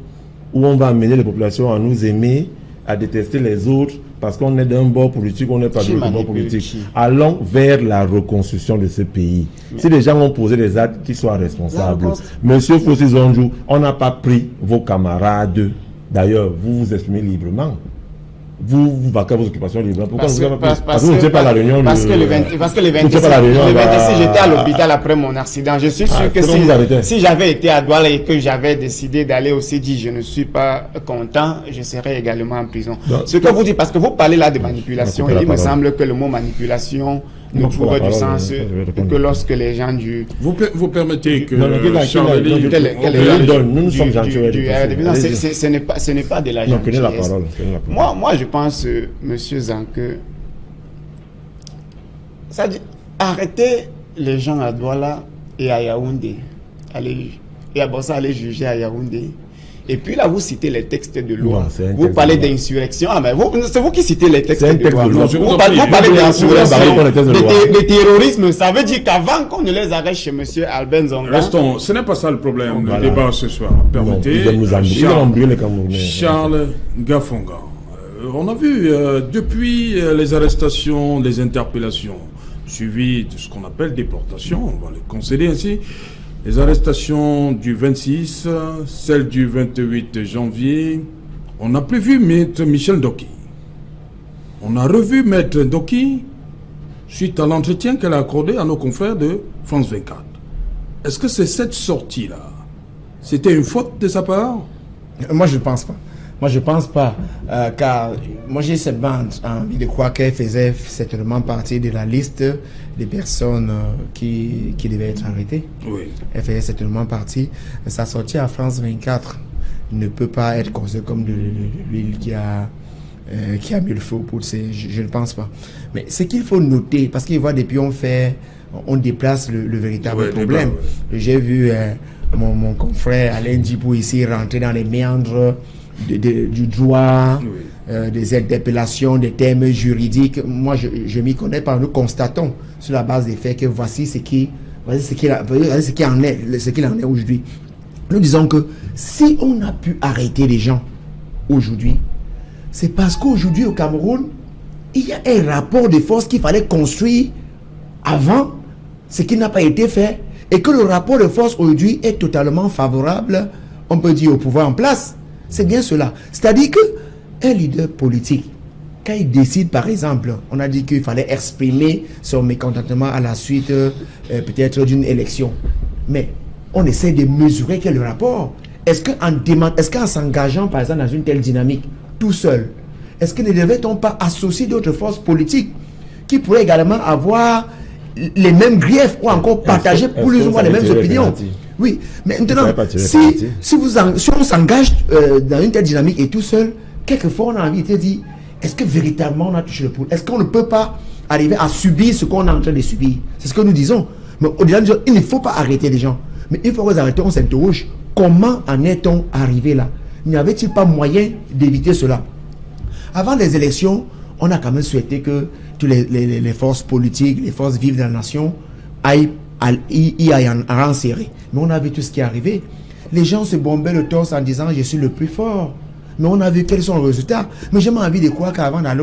Speaker 4: où on va amener les populations à nous aimer, à détester les autres, parce qu'on est d'un bord politique, on n'est pas d'un bord politique. Allons vers la reconstruction de ce pays. Si les gens ont posé des actes qui soient responsables, monsieur Fossé Zonjo, on n'a pas pris vos camarades. D'ailleurs, vous vous exprimez librement. Vous vaquez vos occupations librement. Pourquoi vous n'avez pas pris? Parce que vous n'étiez pas à la réunion. Parce que le
Speaker 5: 26, j'étais à l'hôpital après mon accident. Je suis sûr que si j'avais été à Douala et que j'avais décidé d'aller au CDI, je ne suis pas content, je serais également en prison. Ce que vous dites, parce que vous parlez là de manipulation, et il me semble que le mot manipulation ne trouve du sens que lorsque les gens du...
Speaker 1: Vous permettez que...
Speaker 4: nous sommes gentils.
Speaker 5: Ce n'est pas de la gentillesse. Moi, je pense, monsieur Zanke, ça dit, arrêtez les gens à Douala et à Yaoundé. Et à Bossa, aller juger à Yaoundé. Et puis là, vous citez les textes de loi. Vous parlez d'insurrection. Ah, mais c'est vous qui citez les textes de loi. Vous parlez d'insurrection, de terrorisme. Ça veut dire qu'avant qu'on ne les arrête chez M. Albin Zonga...
Speaker 1: Restons, ce n'est pas ça le problème, le débat ce soir. Permettez, Charles Gafonga. On a vu, depuis les arrestations, les interpellations, suivies de ce qu'on appelle déportation, on va le concéder ainsi, les arrestations du 26, celle du 28 janvier, on n'a plus vu Maître Michel Ndoki. On a revu Maître Ndoki suite à l'entretien qu'elle a accordé à nos confrères de France 24. Est-ce que c'est cette sortie-là? C'était une faute de sa part?
Speaker 2: Moi, je ne pense pas. Moi, je ne pense pas, car moi, j'ai cette bande envie de croire qu'elle faisait certainement partie de la liste des personnes qui devaient être arrêtées. Oui. Elle faisait certainement partie. Sa sortie à France 24 ne peut pas être considérée comme de l'huile qui a mis le feu pour ces... Je ne pense pas. Mais ce qu'il faut noter, parce qu'il voit depuis on déplace le véritable problème. J'ai vu mon confrère Alain Djibou ici rentrer dans les méandres du droit, des interpellations, des termes juridiques. Moi, je m'y connais pas. Nous constatons sur la base des faits que voici ce qu'il en est aujourd'hui. Nous disons que si on a pu arrêter les gens aujourd'hui, c'est parce qu'aujourd'hui au Cameroun, il y a un rapport de force qu'il fallait construire avant, ce qui n'a pas été fait, et que le rapport de force aujourd'hui est totalement favorable, on peut dire, au pouvoir en place. C'est bien cela. C'est-à-dire qu'un leader politique, quand il décide, par exemple, on a dit qu'il fallait exprimer son mécontentement à la suite peut-être d'une élection. Mais on essaie de mesurer quel est le rapport. Est-ce qu'en s'engageant, par exemple, dans une telle dynamique, tout seul, est-ce que ne devait-on pas associer d'autres forces politiques qui pourraient également avoir les mêmes griefs ou encore partager plus ou moins les mêmes opinions? Oui, mais maintenant, si on s'engage dans une telle dynamique et tout seul, quelquefois on a envie de dire, est-ce que véritablement on a touché le pouls? Est-ce qu'on ne peut pas arriver à subir ce qu'on est en train de subir? C'est ce que nous disons. Mais au-delà de dire, il ne faut pas arrêter les gens. Mais une fois qu'on arrête, on s'interroge, comment en est-on arrivé là? N'y avait-il pas moyen d'éviter cela? Avant les élections, on a quand même souhaité que toutes les forces politiques, les forces vives de la nation aillent en rang serré. Mais on a vu tout ce qui est arrivé. Les gens se bombaient le torse en disant je suis le plus fort. Mais on a vu quels sont les résultats. Mais j'ai envie de croire qu'avant d'aller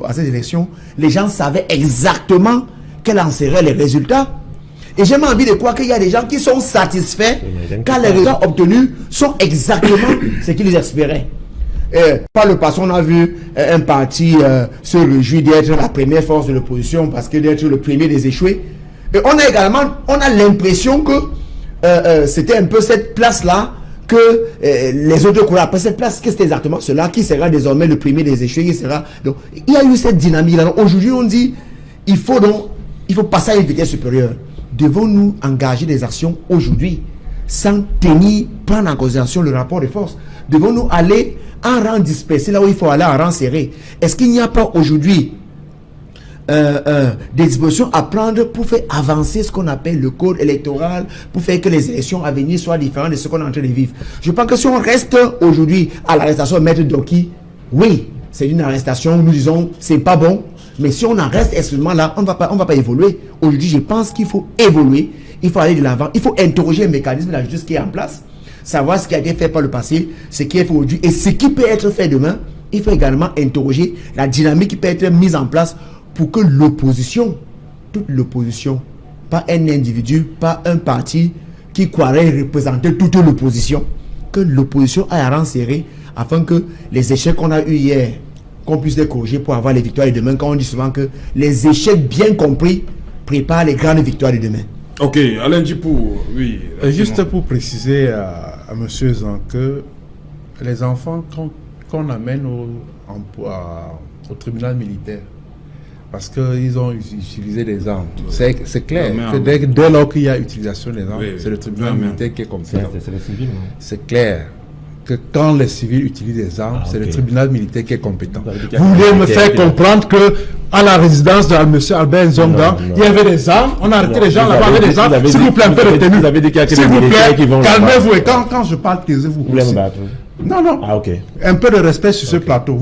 Speaker 2: à ces élections, les gens savaient exactement quels en seraient les résultats. Et j'ai envie de croire qu'il y a des gens qui sont satisfaits car les résultats obtenus sont exactement ce qu'ils espéraient. Par le passé, on a vu un parti se réjouir d'être la première force de l'opposition parce que d'être le premier des échoués. Et on a l'impression que c'était un peu cette place-là que les autres couraient après cette place. Qu'est-ce que c'est exactement cela? Qui sera désormais le premier des échoués? Qui sera... Donc, il y a eu cette dynamique-là. Aujourd'hui, on dit il faut passer à une vitesse supérieure. Devons-nous engager des actions aujourd'hui sans prendre en considération le rapport de force? Devons-nous aller en rang dispersé, là où il faut aller en rang serré. Est-ce qu'il n'y a pas aujourd'hui des dispositions à prendre pour faire avancer ce qu'on appelle le code électoral, pour faire que les élections à venir soient différentes de ce qu'on est en train de vivre? Je pense que si on reste aujourd'hui à l'arrestation de Maître Doki, oui, c'est une arrestation, nous disons, c'est pas bon, mais si on en reste exclusivement là, on va pas évoluer. Aujourd'hui, je pense qu'il faut évoluer, il faut aller de l'avant, il faut interroger le mécanisme de la justice qui est en place, savoir ce qui a été fait par le passé, ce qui est fait aujourd'hui et ce qui peut être fait demain. Il faut également interroger la dynamique qui peut être mise en place pour que l'opposition, toute l'opposition, pas un individu, pas un parti qui croirait représenter toute l'opposition, que l'opposition aille à rang serré afin que les échecs qu'on a eu hier, qu'on puisse les corriger pour avoir les victoires de demain, quand on dit souvent que les échecs bien compris préparent les grandes victoires de demain.
Speaker 1: Ok, Alain Djipou, oui.
Speaker 3: Juste pour préciser à M. Zan que les enfants qu'on amène au tribunal militaire, parce qu'ils ont utilisé des armes. C'est clair que dès lors qu'il y a utilisation des armes, c'est le tribunal militaire qui est compétent.
Speaker 4: C'est les civils.
Speaker 3: C'est clair que quand les civils utilisent des armes, c'est le tribunal militaire qui est compétent. Vous voulez me faire comprendre que à la résidence de M. Albert Nzonga, il y avait des armes, on a arrêté les gens là-bas avec des armes. S'il vous plaît, un peu de tenue. S'il vous plaît, calmez-vous. Et quand je parle, taisez-vous. Non, non.
Speaker 4: Ah, ok.
Speaker 3: Un peu de respect sur ce plateau.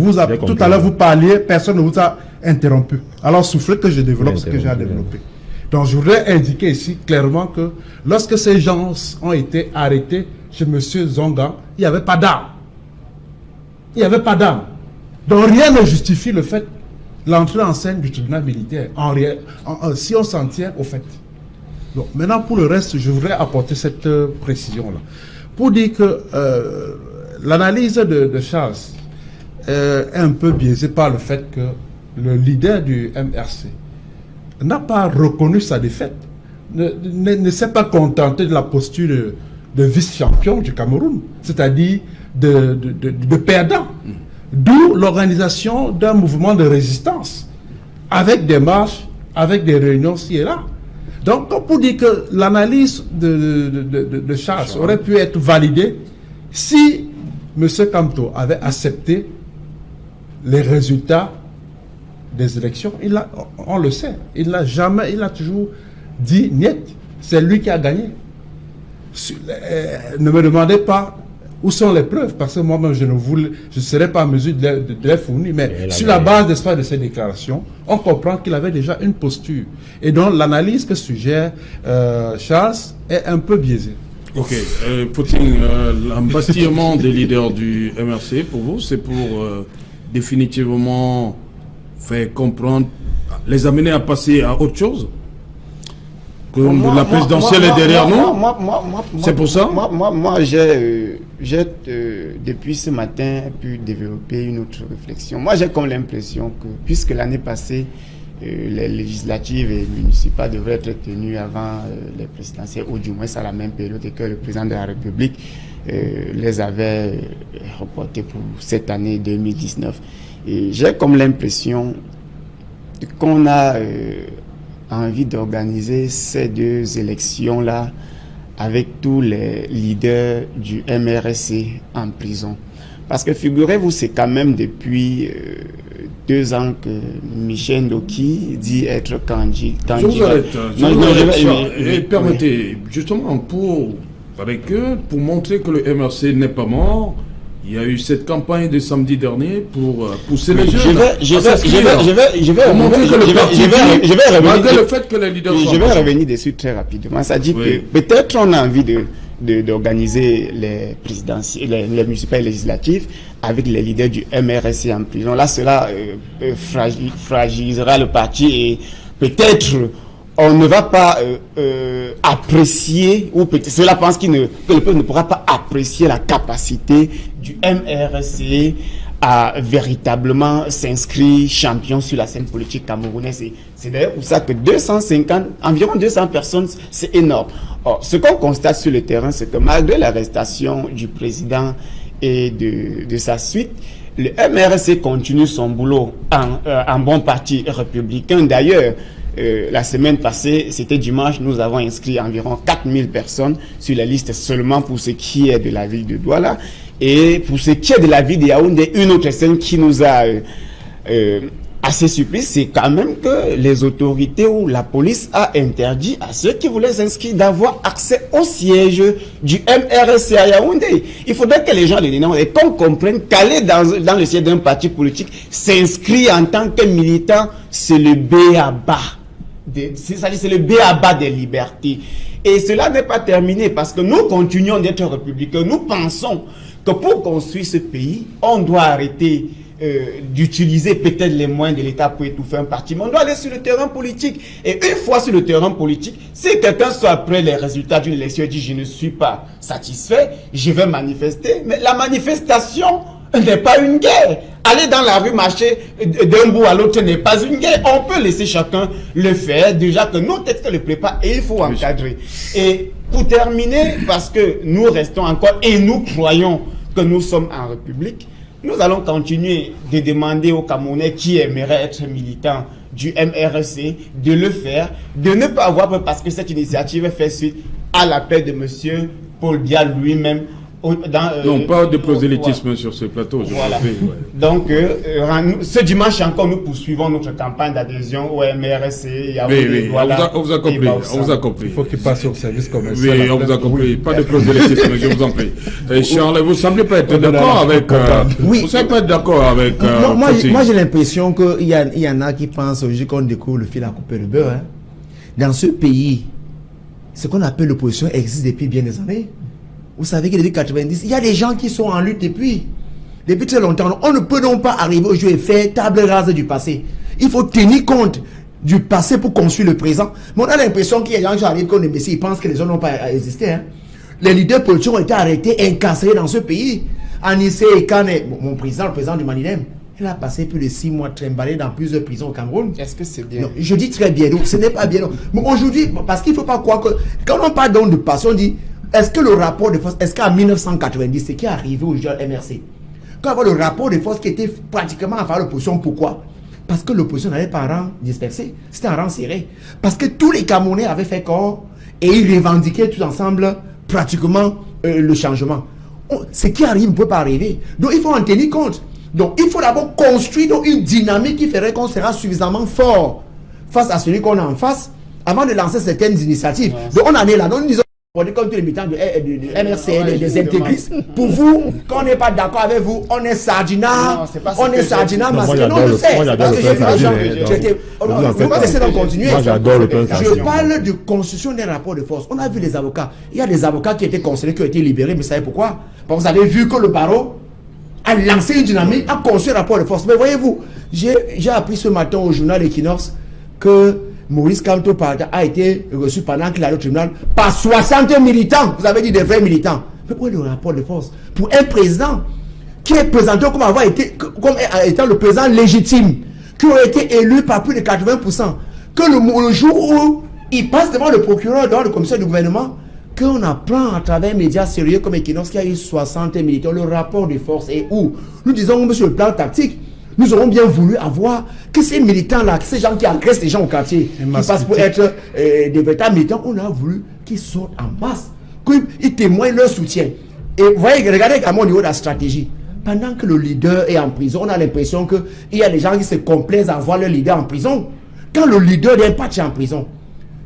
Speaker 3: Tout à l'heure, vous parliez, personne ne vous a interrompu. Alors, soufflez que je développe ce que j'ai à développer. Donc, je voudrais indiquer ici clairement que lorsque ces gens ont été arrêtés chez M. Zonga, il n'y avait pas d'armes. Il n'y avait pas d'armes. Donc, rien ne justifie le fait, l'entrée en scène du tribunal militaire, si on s'en tient au fait. Donc, maintenant, pour le reste, je voudrais apporter cette précision-là. Pour dire que l'analyse de Charles est un peu biaisée par le fait que le leader du MRC n'a pas reconnu sa défaite, ne s'est pas contenté de la posture de vice-champion du Cameroun, c'est-à-dire de perdant. D'où l'organisation d'un mouvement de résistance, avec des marches, avec des réunions ci et là. Donc, pour dire que l'analyse de Charles aurait pu être validée si M. Kamto avait accepté les résultats des élections. On le sait, il a toujours dit niet, c'est lui qui a gagné. Ne me demandez pas où sont les preuves, parce que moi-même je ne serais pas en mesure de les fournir, mais sur la base de ces déclarations, on comprend qu'il avait déjà une posture. Et donc l'analyse que suggère Charles est un peu biaisée.
Speaker 1: Ok, Poutine, l'embastillement des leaders du MRC, pour vous, c'est pour définitivement faire comprendre, les amener à passer à autre chose? Que la présidentielle est derrière nous? C'est pour ça?
Speaker 5: Moi j'ai depuis ce matin pu développer une autre réflexion. Moi j'ai comme l'impression que, puisque l'année passée, les législatives et municipales devraient être tenues avant les présidentielles, ou du moins à la même période, et que le président de la République les avait reportées pour cette année 2019. Et j'ai comme l'impression qu'on a envie d'organiser ces deux élections-là avec tous les leaders du MRC en prison. Parce que figurez-vous, c'est quand même depuis 2 ans que Michel Ndoki dit être candidat.
Speaker 1: Je vous arrête. Permettez, justement, pour montrer que le MRC n'est pas mort, il y a eu cette campagne de samedi dernier pour pousser les jeunes. Je
Speaker 5: vais revenir dessus très rapidement. Ça dit que peut-être on a envie d'organiser les municipales et législatives avec les leaders du MRC en prison. Là, cela fragilisera le parti et peut-être on ne va pas apprécier, ou peut-être cela pense que le peuple ne pourra pas apprécier la capacité du MRC à véritablement s'inscrire champion sur la scène politique camerounaise. C'est d'ailleurs pour ça que environ 200 personnes, c'est énorme. Or, ce qu'on constate sur le terrain, c'est que malgré l'arrestation du président et de sa suite, le MRC continue son boulot en bon parti républicain. D'ailleurs, la semaine passée, c'était dimanche, nous avons inscrit environ 4000 personnes sur la liste seulement pour ce qui est de la ville de Douala. Et pour ce qui est de la vie de Yaoundé, une autre scène qui nous a assez surpris, c'est quand même que les autorités ou la police a interdit à ceux qui voulaient s'inscrire d'avoir accès au siège du MRC à Yaoundé. Il faudrait que les gens le dénoncent et qu'on comprenne qu'aller dans le siège d'un parti politique, s'inscrire en tant que militant, c'est le b.a.-ba. C'est le b.a.-ba des libertés. Et cela n'est pas terminé parce que nous continuons d'être républicains. Nous pensons que pour construire ce pays, on doit arrêter d'utiliser peut-être les moyens de l'État pour étouffer un parti, mais on doit aller sur le terrain politique. Et une fois sur le terrain politique, si quelqu'un soit après les résultats d'une élection et dit je ne suis pas satisfait, je vais manifester. Mais la manifestation n'est pas une guerre. Aller dans la rue, marcher d'un bout à l'autre n'est pas une guerre. On peut laisser chacun le faire. Déjà que nos textes le préparent et il faut encadrer. Et pour terminer, parce que nous restons encore et nous croyons que nous sommes en République, nous allons continuer de demander aux Camerounais qui aimeraient être militants du MRC de le faire, de ne pas avoir peur parce que cette initiative fait suite à l'appel de M. Paul Biya lui-même.
Speaker 1: Non, pas de prosélytisme sur ce plateau.
Speaker 5: Voilà. Donc, ce dimanche encore, nous poursuivons notre campagne d'adhésion au MRC.
Speaker 1: Oui, voilà, on vous a compris. On vous a compris.
Speaker 3: Il faut qu'il passe au service commercial.
Speaker 1: Oui, on vous a compris. Pas de prosélytisme, je vous en prie. Charles, vous ne semblez pas être d'accord avec...
Speaker 2: Oui.
Speaker 1: Vous ne semblez pas être d'accord avec...
Speaker 2: Moi, j'ai l'impression qu'il y en a qui pensent aujourd'hui qu'on découvre le fil à couper le beurre. Hein. Dans ce pays, ce qu'on appelle l'opposition existe depuis bien des années. Vous savez que depuis 90, il y a des gens qui sont en lutte depuis très longtemps. On ne peut donc pas arriver aujourd'hui et faire table rase du passé. Il faut tenir compte du passé pour construire le présent. Mais on a l'impression qu'il y a des gens qui arrivent comme des messieurs, ils pensent que les hommes n'ont pas existé. Hein. Les leaders politiques ont été arrêtés, incarcérés dans ce pays. Anissé Kane, mon président, le président du Manilem, il a passé plus de 6 mois trimballé dans plusieurs prisons au Cameroun.
Speaker 5: Est-ce que c'est bien?
Speaker 2: Non, je dis très bien, donc ce n'est pas bien. Non. Mais aujourd'hui, parce qu'il ne faut pas croire que... Quand on parle donc de passion, on dit... Est-ce que le rapport de force, est-ce qu'en 1990, ce qui est arrivé au MRC, quand on voit le rapport de force qui était pratiquement en faveur de l'opposition, pourquoi? Parce que l'opposition n'avait pas un rang dispersé, c'était un rang serré. Parce que tous les Camerounais avaient fait corps et ils revendiquaient tous ensemble pratiquement le changement. Ce qui arrive ne peut pas arriver. Donc il faut en tenir compte. Donc il faut d'abord construire donc, une dynamique qui ferait qu'on sera suffisamment fort face à celui qu'on a en face avant de lancer certaines initiatives. Ouais. Donc on en est là. Donc nous disons, comme tous les militants de MRC, des intégristes, pour vous, quand on n'est pas d'accord avec vous, on est sardinat, masqué. Non, je sais. Parce que j'ai vous me laissez donc continuer. Je parle de construction des rapports de force. On a vu les avocats. Il y a des avocats qui étaient considérés, qui ont été libérés, mais vous savez pourquoi? Parce que vous avez vu que le barreau a lancé une dynamique, a construit un rapport de force. Mais voyez-vous, j'ai appris ce matin au journal Equinox que Maurice Kamto a été reçu pendant qu'il allait au tribunal par 60 militants. Vous avez dit des vrais militants. Mais où est le rapport de force? Pour un président qui est présenté comme avoir été, comme étant le président légitime, qui aurait été élu par plus de 80%, que le jour où il passe devant le procureur, devant le commissaire du gouvernement, qu'on apprend à travers les médias sérieux comme Equinox qu'il y a eu 60 militants, le rapport de force est où? Nous disons, sur le plan tactique, nous aurons bien voulu avoir que ces militants-là, ces gens qui agressent les gens au quartier, qui passent pour être des véritables militants, on a voulu qu'ils sortent en masse, qu'ils témoignent leur soutien. Et vous voyez, regardez également au niveau de la stratégie. Pendant que le leader est en prison, on a l'impression qu'il y a des gens qui se complaisent à voir le leader en prison. Quand le leader d'un parti est en prison,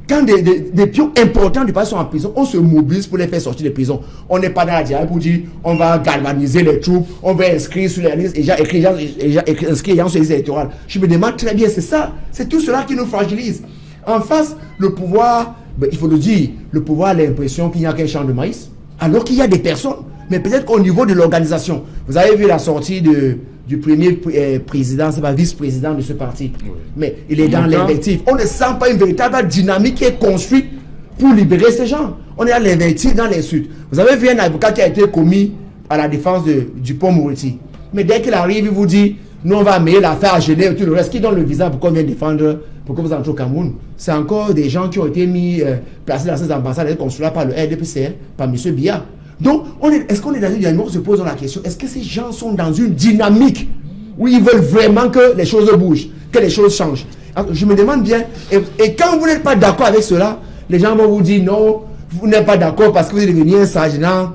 Speaker 2: quand des pions importants du parti sont en prison, on se mobilise pour les faire sortir de prison. On n'est pas dans la diarrhée pour dire on va galvaniser les troupes, on va inscrire sur les listes, inscrire les gens sur les listes électorales. Je me demande très bien, c'est ça, c'est tout cela qui nous fragilise. En face, le pouvoir, il faut le dire, le pouvoir a l'impression qu'il n'y a qu'un champ de maïs, alors qu'il y a des personnes, mais peut-être qu'au niveau de l'organisation. Vous avez vu la sortie du premier président, c'est pas vice-président de ce parti. Oui. Mais il est dans l'invective. On ne sent pas une véritable dynamique qui est construite pour libérer ces gens. On est à l'invective dans les suites. Vous avez vu un avocat qui a été commis à la défense du pont Mouriti. Mais dès qu'il arrive, il vous dit, nous on va amener l'affaire à Genève, tout le reste qui donne le visa pour qu'on vienne défendre, pour que vous entrez au Cameroun. C'est encore des gens qui ont été placés dans ces ambassades et consulats par le RDPCR, par M. Biya. Donc, est-ce qu'on est dans une dynamique? On se pose la question, est-ce que ces gens sont dans une dynamique où ils veulent vraiment que les choses bougent, que les choses changent? Alors, je me demande bien, et quand vous n'êtes pas d'accord avec cela, les gens vont vous dire non, vous n'êtes pas d'accord parce que vous êtes devenu un sergent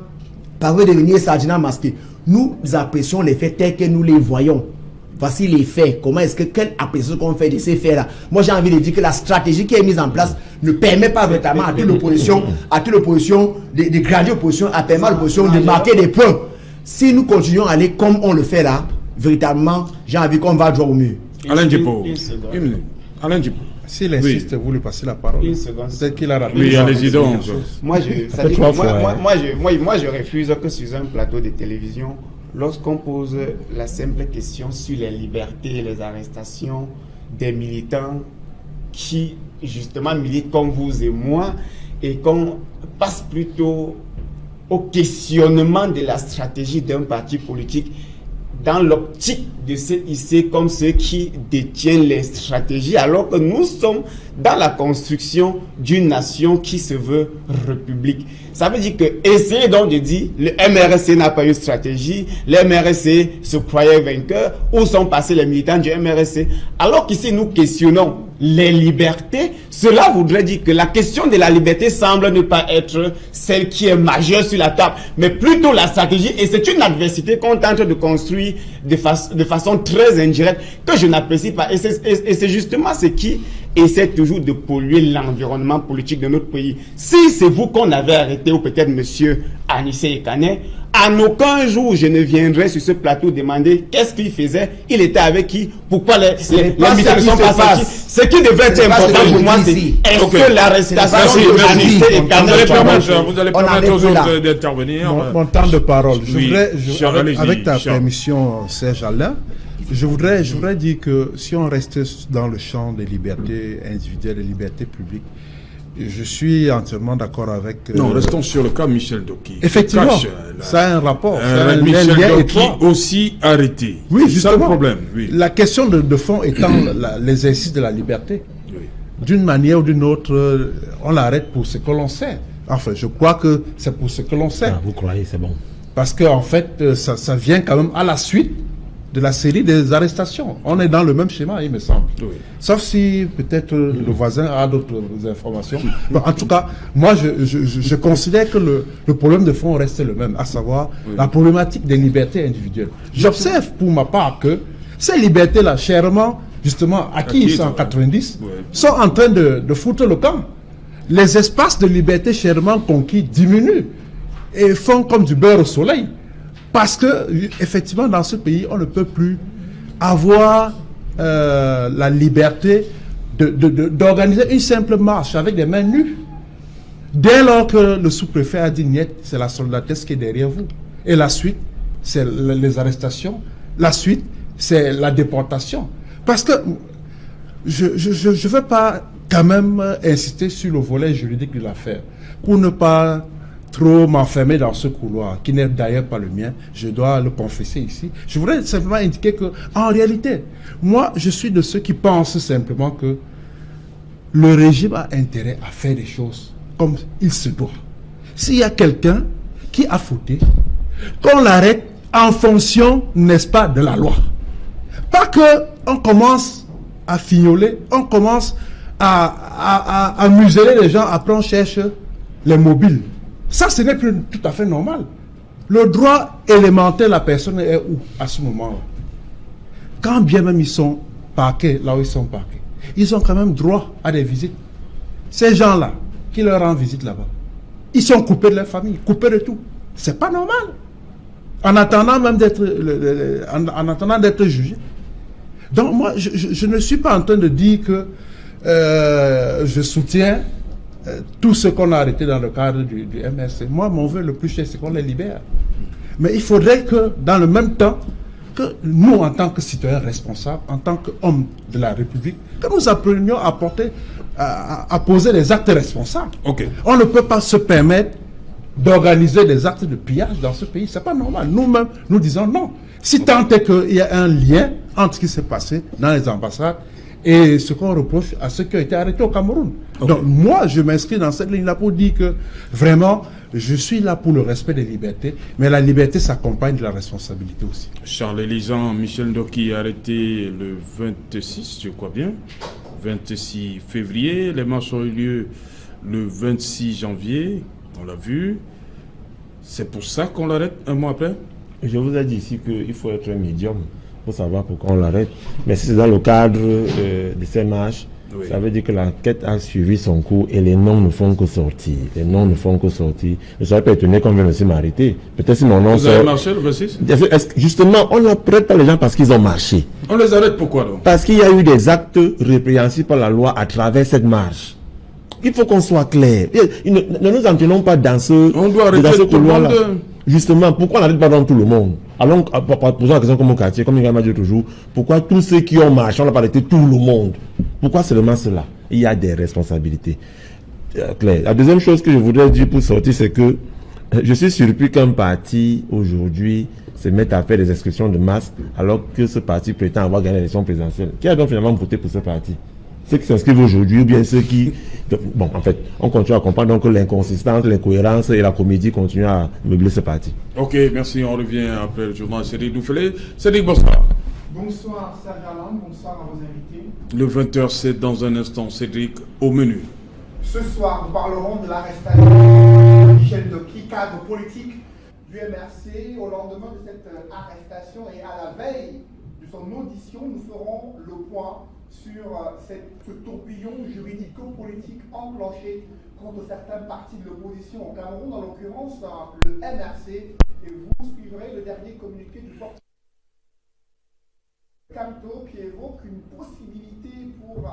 Speaker 2: parler de devenir sergent masqué. Nous apprécions les faits tels que nous les voyons. Voici les faits. Comment est-ce que, quelle appréciation qu'on fait de ces faits-là? Moi, j'ai envie de dire que la stratégie qui est mise en place ne permet pas véritablement à toute l'opposition, de grader l'opposition, à permettre à l'opposition de marquer des points. Si nous continuons à aller comme on le fait là, véritablement, j'ai envie qu'on va droit au mur.
Speaker 1: Alain Djipo. Alain Djipo.
Speaker 3: S'il insiste, vous lui passez la parole.
Speaker 5: Une seconde.
Speaker 3: Peut-être qu'il a rappelé.
Speaker 1: Oui, allez-y donc.
Speaker 5: Moi, je refuse que sur un plateau de télévision, lorsqu'on pose la simple question sur les libertés et les arrestations des militants qui, justement, militent comme vous et moi, et qu'on passe plutôt au questionnement de la stratégie d'un parti politique dans l'optique de se hisser comme ceux qui détiennent les stratégies, alors que nous sommes dans la construction d'une nation qui se veut république. Ça veut dire que essayer donc de dire le MRSC n'a pas eu de stratégie, le MRSC se croyait vainqueur, où sont passés les militants du MRSC, alors qu'ici nous questionnons les libertés, cela voudrait dire que la question de la liberté semble ne pas être celle qui est majeure sur la table, mais plutôt la stratégie, et c'est une adversité qu'on tente de construire de façon très indirecte que je n'apprécie pas, et c'est justement ce qui essaie toujours de polluer l'environnement politique de notre pays. Si c'est vous qu'on avait arrêté, ou peut-être monsieur Anissé Ekane, en aucun jour je ne viendrai sur ce plateau demander qu'est-ce qu'il faisait, il était avec qui, pourquoi les militaires ne sont pas sortis. Ce qui devrait être important pour moi, c'est est-ce que l'arrestation de Anissé Ekane...
Speaker 1: Vous allez permettre aux autres d'intervenir.
Speaker 3: Mon temps de parole. Avec ta permission, Serge Alain, je voudrais dire que si on restait dans le champ des libertés individuelles et libertés publiques, je suis entièrement d'accord avec...
Speaker 1: non, restons sur le cas Michel Doki.
Speaker 3: Effectivement, ça a un rapport.
Speaker 1: Michel Doki aussi arrêté.
Speaker 3: Oui, justement.
Speaker 1: C'est ça le problème. Oui.
Speaker 3: La question de fond étant l'exercice de la liberté. Oui. D'une manière ou d'une autre, on l'arrête pour ce que l'on sait. Enfin, je crois que c'est pour ce que l'on sait.
Speaker 4: Ah, vous croyez, c'est bon.
Speaker 3: Parce qu'en fait, ça vient quand même à la suite de la série des arrestations. On est dans le même schéma, il me semble. Oui. Sauf si peut-être le voisin a d'autres informations. Bon, en tout cas, moi, je considère que le problème de fond reste le même, à savoir la problématique des libertés individuelles. J'observe pour ma part que ces libertés-là, chèrement, justement, acquises en 90, sont en train de foutre le camp. Les espaces de liberté chèrement conquis diminuent et font comme du beurre au soleil. Parce que, effectivement, dans ce pays, on ne peut plus avoir la liberté d'organiser une simple marche avec des mains nues. Dès lors que le sous-préfet a dit niet, c'est la soldatesque qui est derrière vous. Et la suite, c'est les arrestations. La suite, c'est la déportation. Parce que je ne veux pas quand même insister sur le volet juridique de l'affaire pour ne pas trop m'enfermer dans ce couloir, qui n'est d'ailleurs pas le mien, je dois le confesser ici. Je voudrais simplement indiquer que, en réalité, moi, je suis de ceux qui pensent simplement que le régime a intérêt à faire des choses comme il se doit. S'il y a quelqu'un qui a fauté, qu'on l'arrête en fonction, n'est-ce pas, de la loi. Pas que on commence à fignoler, on commence à museler les gens, après on cherche les mobiles. Ça, ce n'est plus tout à fait normal. Le droit élémentaire, la personne est où à ce moment-là? Quand bien même ils sont parqués, là où ils sont parqués, ils ont quand même droit à des visites. Ces gens-là, qui leur rendent visite là-bas, ils sont coupés de leur famille, coupés de tout. C'est pas normal. En attendant même d'être en attendant d'être jugés. Donc moi, je ne suis pas en train de dire que je soutiens tout ce qu'on a arrêté dans le cadre du MRC. Moi, mon vœu le plus cher, c'est qu'on les libère. Mais il faudrait que, dans le même temps, que nous, en tant que citoyens responsables, en tant qu'hommes de la République, que nous apprenions à poser des actes responsables.
Speaker 1: Okay.
Speaker 3: On ne peut pas se permettre d'organiser des actes de pillage dans ce pays. C'est pas normal. Nous-mêmes, nous disons non. Si tant est qu'il y a un lien entre ce qui s'est passé dans les ambassades et ce qu'on reproche à ceux qui ont été arrêtés au Cameroun. Okay. Donc moi, je m'inscris dans cette ligne-là pour dire que vraiment, je suis là pour le respect des libertés, mais la liberté s'accompagne de la responsabilité aussi.
Speaker 1: Charles Elisant, Michel Doki arrêté le 26, je crois bien, 26 février. Les marches ont eu lieu le 26 janvier, on l'a vu. C'est pour ça qu'on l'arrête un mois après?
Speaker 4: Je vous ai dit ici qu'il faut être un médium pour savoir pourquoi on l'arrête. Mais si c'est dans le cadre de ces marches, ça veut dire que l'enquête a suivi son cours et les noms ne font que sortir. Les noms ne font que sortir. Je ne serais pas étonné qu'on vienne aussi m'arrêter. Peut-être si mon nom
Speaker 1: Vous avez marché le 26?
Speaker 4: Justement, on n'arrête pas les gens parce qu'ils ont marché.
Speaker 1: On les arrête pourquoi donc?
Speaker 4: Parce qu'il y a eu des actes répréhensibles par la loi à travers cette marche. Il faut qu'on soit clair. Ne nous en tenons pas dans ce couloir-là. Justement, pourquoi on n'arrête pas dans tout le monde? Allons poser la question comme au quartier, comme il m'a dit toujours. Pourquoi tous ceux qui ont marché, on n'a pas arrêté tout le monde? Pourquoi seulement cela? Il y a des responsabilités. Claire. La deuxième chose que je voudrais dire pour sortir, c'est que je suis surpris qu'un parti aujourd'hui se mette à faire des inscriptions de masse alors que ce parti prétend avoir gagné l'élection présidentielle. Qui a donc finalement voté pour ce parti? Ceux qui s'inscrivent aujourd'hui ou bien ceux qui... Bon, en fait, on continue à comprendre donc que l'inconsistance, l'incohérence et la comédie continuent à meubler ce parti.
Speaker 1: Ok, merci. On revient après le journal Cédric Doufelé. Cédric, bonsoir.
Speaker 6: Bonsoir Serge Alain, bonsoir à vos invités.
Speaker 1: Le 20h, c'est dans un instant, Cédric, au menu.
Speaker 6: Ce soir, nous parlerons de l'arrestation de Michel Doki, cadre politique du MRC. Au lendemain de cette arrestation et à la veille de son audition, nous ferons le point sur ce tourbillon juridico-politique enclenché contre certains partis de l'opposition au Cameroun, en l'occurrence le MRC, et vous suivrez le dernier communiqué du porte Kamto qui évoque une possibilité pour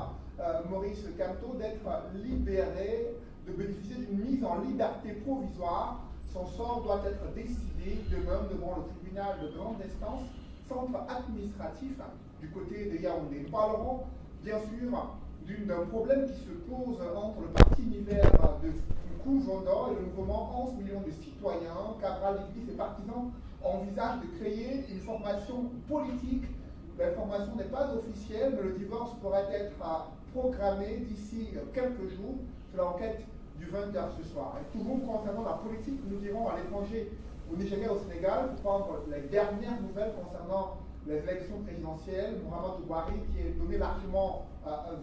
Speaker 6: Maurice Kamto d'être libéré, de bénéficier d'une mise en liberté provisoire. Son sort doit être décidé demain devant le tribunal de grande instance, centre administratif du côté de Yaoundé. Nous parlerons bien sûr d'un problème qui se pose entre le parti univers de Koujondo et le mouvement 11 millions de citoyens. Cabral et ses partisans envisagent de créer une formation politique. L'information n'est pas officielle, mais le divorce pourrait être programmé d'ici quelques jours. C'est l'enquête du 20h ce soir. Et toujours concernant la politique, nous irons à l'étranger, au Nigeria, au Sénégal, pour prendre les dernières nouvelles concernant les élections présidentielles. Mohamed Ouari, qui est donné largement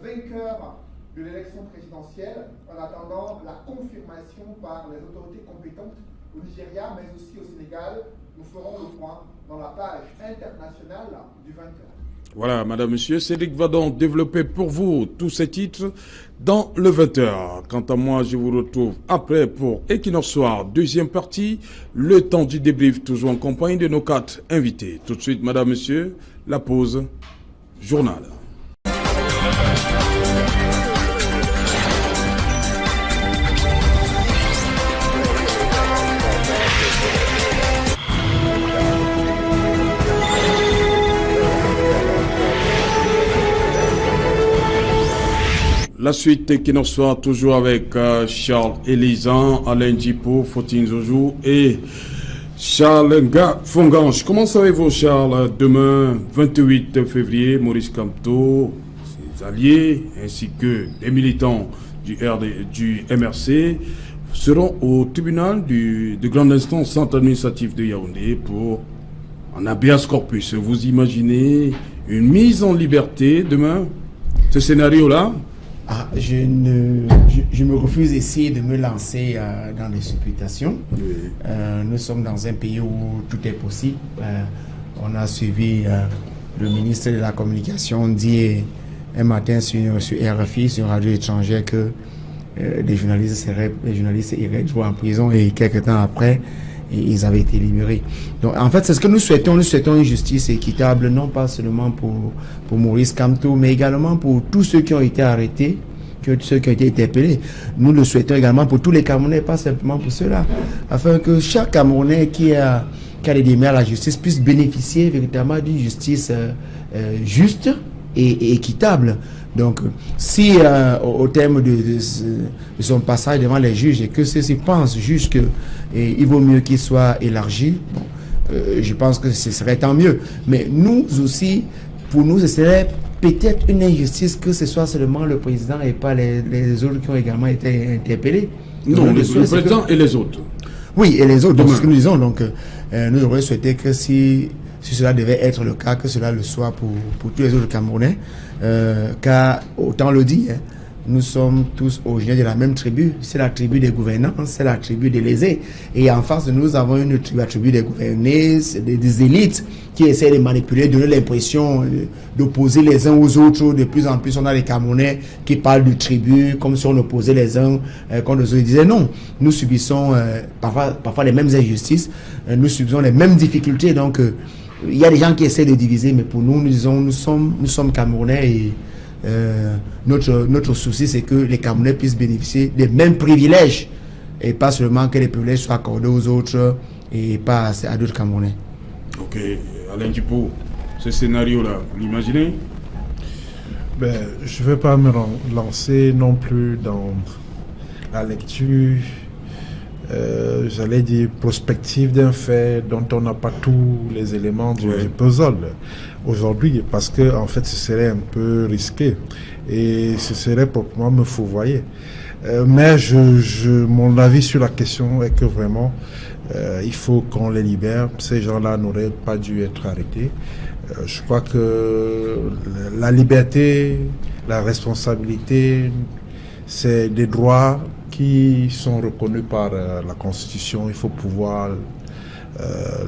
Speaker 6: vainqueur de l'élection présidentielle, en attendant la confirmation par les autorités compétentes au Nigeria, mais aussi au Sénégal. Nous ferons le point dans la page internationale du 20h.
Speaker 1: Voilà, madame, monsieur, Cédric va donc développer pour vous tous ces titres dans le 20h. Quant à moi, je vous retrouve après pour Equinox Soir, deuxième partie, le temps du débrief, toujours en compagnie de nos 4 invités. Tout de suite, madame, monsieur, la pause, journal. La suite qui nous soit toujours avec Charles Elisan, Alain Djipo, Fotine Zozou et Charles Nga Fongange. Comment savez-vous, Charles? Demain, 28 février, Maurice Kamto, ses alliés, ainsi que des militants du MRC seront au tribunal de grande instance centre administratif de Yaoundé pour un habeas corpus. Vous imaginez une mise en liberté demain? Ce scénario-là?
Speaker 2: Je me refuse ici de me lancer dans des supputations. Oui. Nous sommes dans un pays où tout est possible. On a suivi le ministre de la Communication dire un matin sur RFI, sur Radio étrangère, que les journalistes iraient jouer en prison et quelques temps après, ils avaient été libérés. Donc, en fait, c'est ce que nous souhaitons. Nous souhaitons une justice équitable, non pas seulement pour Maurice Kamto, mais également pour tous ceux qui ont été arrêtés, ceux qui ont été interpellés. Nous le souhaitons également pour tous les Camerounais, pas simplement pour ceux-là, afin que chaque Camerounais qui a des démarches à la justice puisse bénéficier véritablement d'une justice juste et équitable. Donc, si au terme de son passage devant les juges et que ceux-ci pensent juste qu'il vaut mieux qu'il soit élargi, bon, je pense que ce serait tant mieux. Mais nous aussi, pour nous, ce serait peut-être une injustice que ce soit seulement le président et pas les autres qui ont également été interpellés.
Speaker 1: Non, le président et les autres.
Speaker 2: Oui, et les autres. Donc, ce que nous disons, donc, nous aurions souhaité que si cela devait être le cas, que cela le soit pour tous les autres Camerounais, car autant le dire, nous sommes tous originaires de la même tribu. C'est la tribu des gouvernants, c'est la tribu des lésés. Et en face de nous, nous avons une tribu, la tribu des gouvernés, des élites qui essaient de manipuler, de donner l'impression d'opposer les uns aux autres. De plus en plus, on a les Camerounais qui parlent de tribu comme si on opposait les uns contre les autres. Ils disaient non, nous subissons parfois les mêmes injustices, nous subissons les mêmes difficultés. Donc, il y a des gens qui essaient de diviser, mais pour nous, nous disons, nous sommes Camerounais et notre souci, c'est que les Camerounais puissent bénéficier des mêmes privilèges et pas seulement que les privilèges soient accordés aux autres et pas à d'autres Camerounais.
Speaker 1: Ok, Alain Dupont, ce scénario-là, vous l'imaginez?
Speaker 3: Je ne vais pas me lancer non plus dans la lecture, j'allais dire, prospective d'un fait dont on n'a pas tous les éléments du puzzle aujourd'hui, parce que en fait ce serait un peu risqué et ce serait proprement me fourvoyer. Mais mon avis sur la question est que vraiment il faut qu'on les libère. Ces gens-là n'auraient pas dû être arrêtés. Je crois que la liberté, la responsabilité, c'est des droits qui sont reconnus par la Constitution. Il faut pouvoir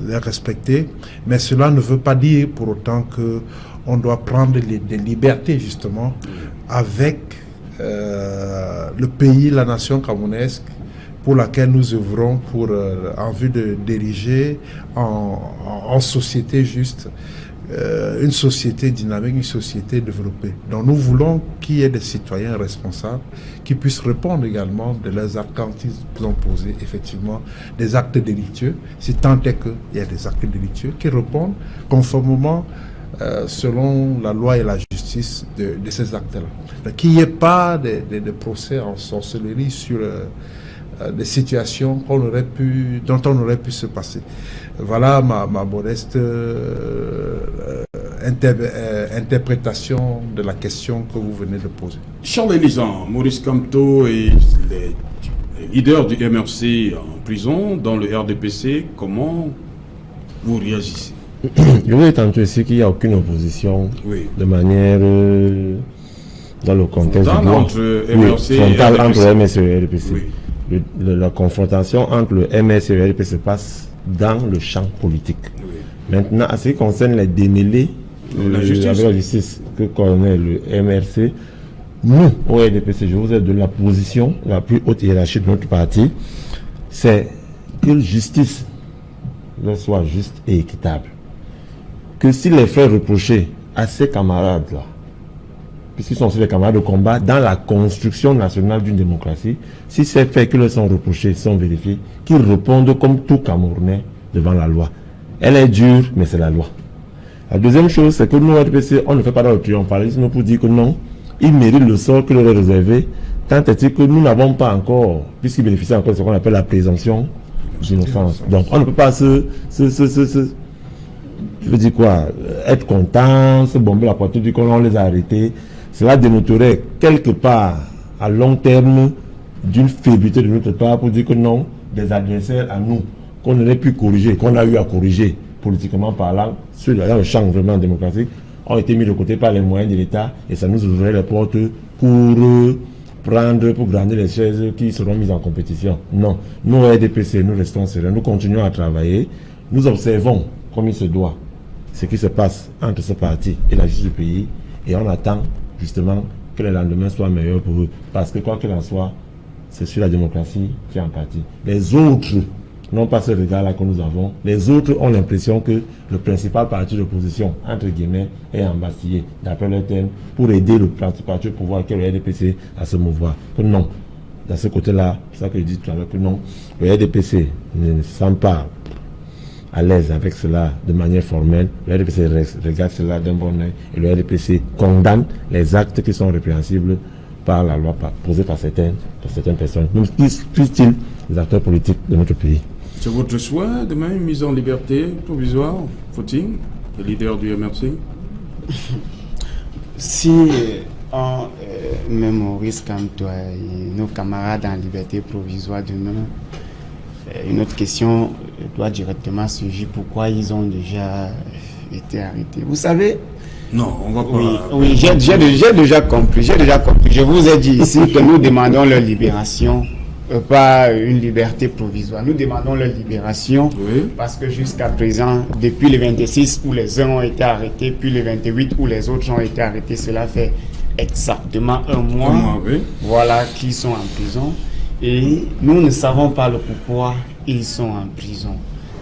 Speaker 3: les respecter, mais cela ne veut pas dire pour autant que on doit prendre des libertés justement avec le pays, la nation camerounaise pour laquelle nous œuvrons en vue de diriger en société juste, une société dynamique, une société développée. Donc nous voulons qu'il y ait des citoyens responsables qui puissent répondre également de leurs actes quand ils ont posé effectivement des actes délictueux, si tant est qu'il y a des actes délictueux qui répondent conformément selon la loi et la justice de ces actes-là. Qu'il n'y ait pas de procès en sorcellerie sur des situations dont on aurait pu se passer. Voilà ma modeste interprétation de la question que vous venez de poser.
Speaker 1: Charles Elisan, Maurice Kamto et les leaders du MRC en prison dans le RDPC, comment vous réagissez?
Speaker 4: Je voudrais tantôt ici qu'il n'y a aucune opposition de manière dans le contexte
Speaker 1: entre MRC
Speaker 4: et RDPC. Oui. La confrontation entre le MRC et le RDPC se passe dans le champ politique. Oui. Maintenant, à ce qui concerne les démêlés avec la justice que connaît le MRC, nous, au RDPC, je vous ai de la position la plus haute hiérarchie de notre parti, c'est que la justice soit juste et équitable. Que si les faits reprochés à ces camarades-là, puisqu'ils sont aussi des camarades de combat dans la construction nationale d'une démocratie, si ces faits qui leur sont reprochés sont vérifiés, qu'ils répondent comme tout Camerounais devant la loi. Elle est dure, mais c'est la loi. La deuxième chose, c'est que nous, au RDPC, on ne fait pas dans le triomphalisme pour dire que non, ils méritent le sort que leur est réservé, tant est-il que nous n'avons pas encore, puisqu'ils bénéficient encore de ce qu'on appelle la présomption d'innocence. Donc, on ne peut pas je veux dire quoi, être content, se bomber la poitrine, dire qu'on les a arrêtés. Cela dénoterait quelque part, à long terme, d'une faiblité de notre part pour dire que non, des adversaires à nous, qu'on aurait pu corriger, qu'on a eu à corriger, politiquement parlant, dans le champ vraiment démocratique, ont été mis de côté par les moyens de l'État et ça nous ouvrait les portes pour grandir les chaises qui seront mises en compétition. Non, nous, RDPC, nous restons sereins, nous continuons à travailler, nous observons comme il se doit ce qui se passe entre ce parti et la justice du pays et on attend justement que le lendemain soit meilleur pour eux. Parce que quoi qu'il en soit, c'est sur la démocratie qui est en partie. Les autres n'ont pas ce regard-là que nous avons. Les autres ont l'impression que le principal parti d'opposition, entre guillemets, est embastillé, d'après leur terme, pour aider le parti au pouvoir qui est le RDPC à se mouvoir. Que non. Dans ce côté-là, c'est ça que je dis tout à l'heure, que non. Le RDPC ne se sent pas à l'aise avec cela de manière formelle. Le RDPC regarde cela d'un bon œil et le RDPC condamne les actes qui sont répréhensibles par la loi posée par certaines personnes, même plus-ils les acteurs politiques de notre pays.
Speaker 1: C'est votre choix de même mise en liberté provisoire, faut-il, le leader du MRC?
Speaker 5: Si on met Maurice Kamto et nos camarades en liberté provisoire demain, une autre question doit directement surgir, pourquoi ils ont déjà été arrêtés. Vous savez,
Speaker 1: Non, on va pas...
Speaker 5: Oui, j'ai déjà compris. Je vous ai dit ici que nous demandons leur libération, pas une liberté provisoire. Nous demandons leur libération parce que jusqu'à présent, depuis le 26 où les uns ont été arrêtés, puis le 28 où les autres ont été arrêtés, cela fait exactement un mois. Voilà qu'ils sont en prison. Et nous ne savons pas le pourquoi ils sont en prison.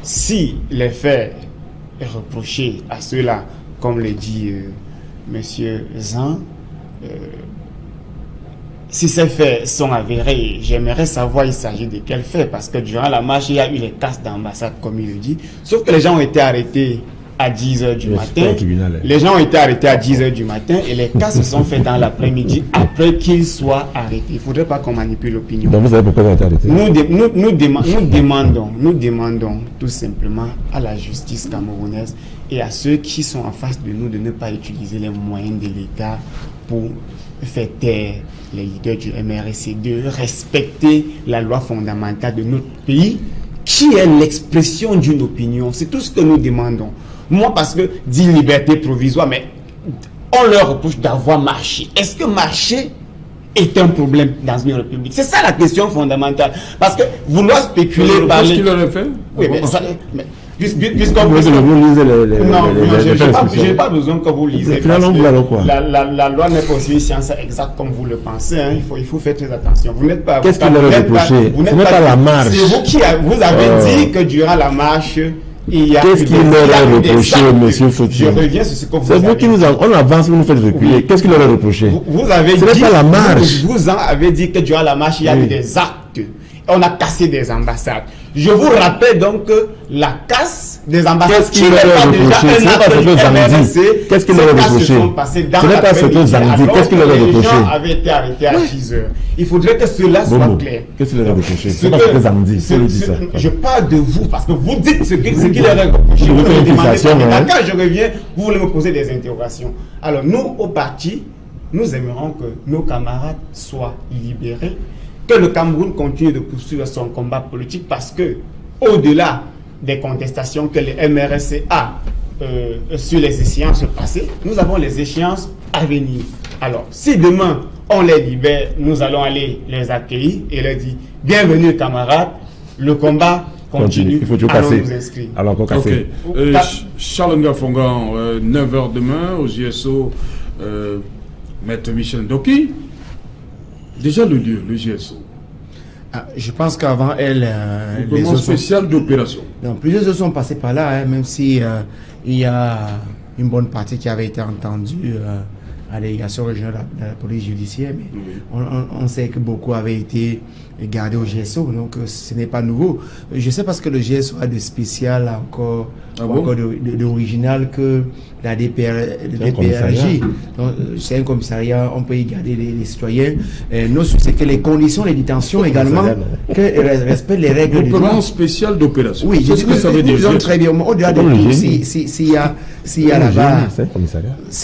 Speaker 5: Si les faits reprochés à ceux-là, comme le dit Monsieur Zan, si ces faits sont avérés, j'aimerais savoir il s'agit de quels faits, parce que durant la marche, il y a eu les casses d'ambassade, comme il le dit, sauf que les gens ont été arrêtés à 10h du matin. Les gens ont été arrêtés à 10h du matin et les cas se sont faits dans l'après-midi après qu'ils soient arrêtés. Il ne faudrait pas qu'on manipule l'opinion.
Speaker 4: Donc vous savez pourquoi ils ont été arrêtés?
Speaker 5: Nous demandons tout simplement à la justice camerounaise et à ceux qui sont en face de nous de ne pas utiliser les moyens de l'État pour faire taire les leaders du MRC, de respecter la loi fondamentale de notre pays qui est l'expression d'une opinion. C'est tout ce que nous demandons. Moi, parce que dit liberté provisoire, mais on leur reproche d'avoir marché. Est-ce que marcher est un problème dans une république? C'est ça la question fondamentale. Parce que vouloir spéculer par les...
Speaker 1: qu'il aurait fait?
Speaker 5: Oui, mais ça... Puisqu'on peut... Non, je n'ai pas besoin que vous lisez. La loi n'est pas aussi une science exacte comme vous le pensez. Hein. Il faut faire très attention. Vous n'êtes pas...
Speaker 4: Qu'est-ce qu'il leur a reproché? Ce n'est pas la marche.
Speaker 5: C'est vous qui vous avez dit que durant la marche...
Speaker 4: Qu'est-ce qu'il leur a reproché, monsieur Fouti?
Speaker 5: Je reviens sur ce que vous
Speaker 4: avez dit. C'est vous qui nous on avance, vous nous faites reculer. Qu'est-ce qu'il leur a reproché?
Speaker 5: Vous avez dit...
Speaker 4: Ce n'est pas la marche.
Speaker 5: Vous en avez dit que durant la marche, il y a eu des actes. On a cassé des ambassades. Je vous rappelle donc que la casse des ambassades,
Speaker 4: qui n'est pas déjà un acte. Qu'est-ce qu'il leur a reproché? Ce n'est pas ce que Zang dit. Qu'est-ce qu'il leur a reproché?
Speaker 5: Les gens avaient été arrêtés à 10h. Il faudrait que cela soit clair.
Speaker 4: Qu'est-ce qu'il leur a reproché? C'est pas ce que Zang dit.
Speaker 5: Je parle de vous parce que vous dites ce qu'il leur a reproché. Vous me demandez pas. Quand je reviens, vous voulez me poser des interrogations. Alors nous, au parti, nous aimerions que nos camarades soient libérés, que le Cameroun continue de poursuivre son combat politique parce que, au-delà des contestations que le MRC a sur les échéances passées, nous avons les échéances à venir. Alors, si demain on les libère, nous allons aller les accueillir et leur dire bienvenue camarades, le combat continue.
Speaker 4: Il faut toujours
Speaker 5: allons
Speaker 4: casser.
Speaker 5: nous inscrire.
Speaker 4: Alors, on casser.
Speaker 1: Charles Ngafongan, 9h demain au GSO, Maître Michel Ndoki. Déjà le lieu, le GSO.
Speaker 2: Je pense qu'avant elle,
Speaker 1: les autres spécial d'opération.
Speaker 2: Plusieurs autres sont passés par là, hein, même si il y a une bonne partie qui avait été entendue à la délégation régionale de la police judiciaire, mais on sait que beaucoup avaient été gardés au GSO, donc ce n'est pas nouveau. Je sais parce que le GSO a de spécial encore, encore d'original que la DPRJ. C'est un commissariat, on peut y garder les citoyens. Nous, c'est que les conditions de détention également, que respectent les règles du droit.
Speaker 1: Spécial d'opération.
Speaker 2: Oui, je dis que ça veut dire très bien. Au-delà de tout, s'il y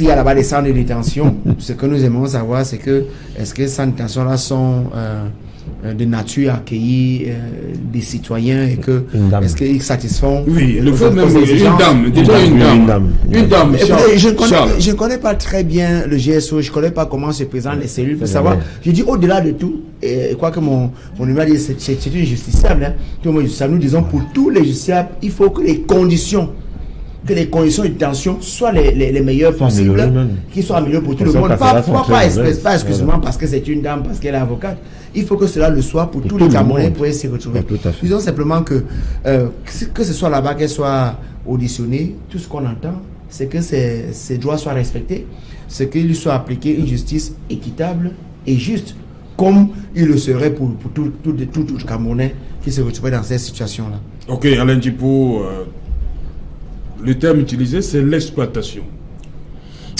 Speaker 2: a là-bas des centres de détention, ce que nous aimons savoir, c'est que est-ce que ces centres de détention-là sont de nature à accueillir des citoyens et que est-ce qu'ils satisfont
Speaker 1: le fait même une dame.
Speaker 2: Je ne connais pas très bien le GSO, je ne connais pas comment se présentent les cellules pour savoir. Je dis au-delà de tout, et quoi que mon numéro dit, c'est une justiciable. Hein. Nous disons pour tous les justiciables, il faut que les conditions de détention soient les meilleures possibles, qui soient améliorées pour tout le monde. Pas exclusivement parce que c'est une dame, parce qu'elle est avocate. Il faut que cela le soit pour tous les Camerounais pour s'y retrouver. Disons simplement que ce soit là-bas, qu'elle soit auditionnée, tout ce qu'on entend, c'est que ses droits soient respectés, c'est qu'il lui soit appliqué une justice équitable et juste, comme il le serait pour tout Camerounais qui se retrouverait dans cette situation-là.
Speaker 1: Ok, Alain Djipo, le terme utilisé, c'est l'exploitation.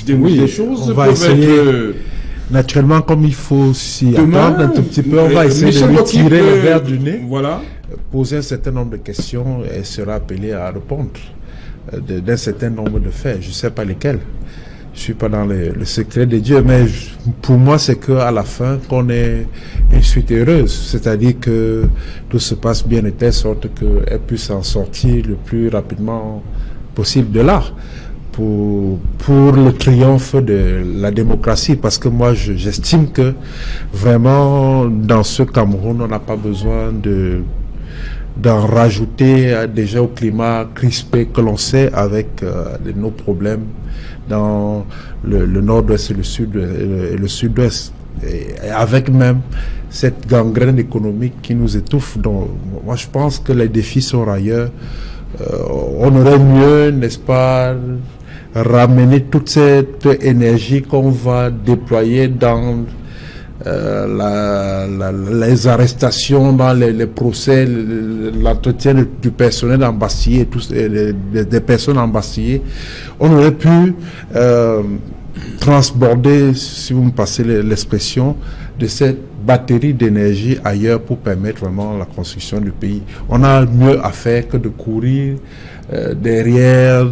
Speaker 1: Des choses
Speaker 3: on va essayer. Naturellement, comme il faut s'y attendre un tout petit peu, on va essayer de lui tirer le verre du nez, poser un certain nombre de questions et sera appelé à répondre d'un certain nombre de faits. Je ne sais pas lesquels. Je ne suis pas dans le secret de Dieu, mais pour moi, c'est qu'à la fin, qu'on ait une suite heureuse. C'est-à-dire que tout se passe bien de telle sorte qu'elle puisse en sortir le plus rapidement possible de là. pour le triomphe de la démocratie, parce que moi j'estime que vraiment dans ce Cameroun on n'a pas besoin d'en rajouter déjà au climat crispé que l'on sait avec nos problèmes dans le nord-ouest et le sud-ouest, et avec même cette gangrène économique qui nous étouffe. Donc moi je pense que les défis sont ailleurs. On aurait mieux, n'est-ce pas, ramener toute cette énergie qu'on va déployer dans les arrestations, dans les procès, l'entretien du personnel embastillé, des personnes embastillées. On aurait pu transborder, si vous me passez l'expression, de cette batterie d'énergie ailleurs pour permettre vraiment la construction du pays. On a mieux à faire que de courir derrière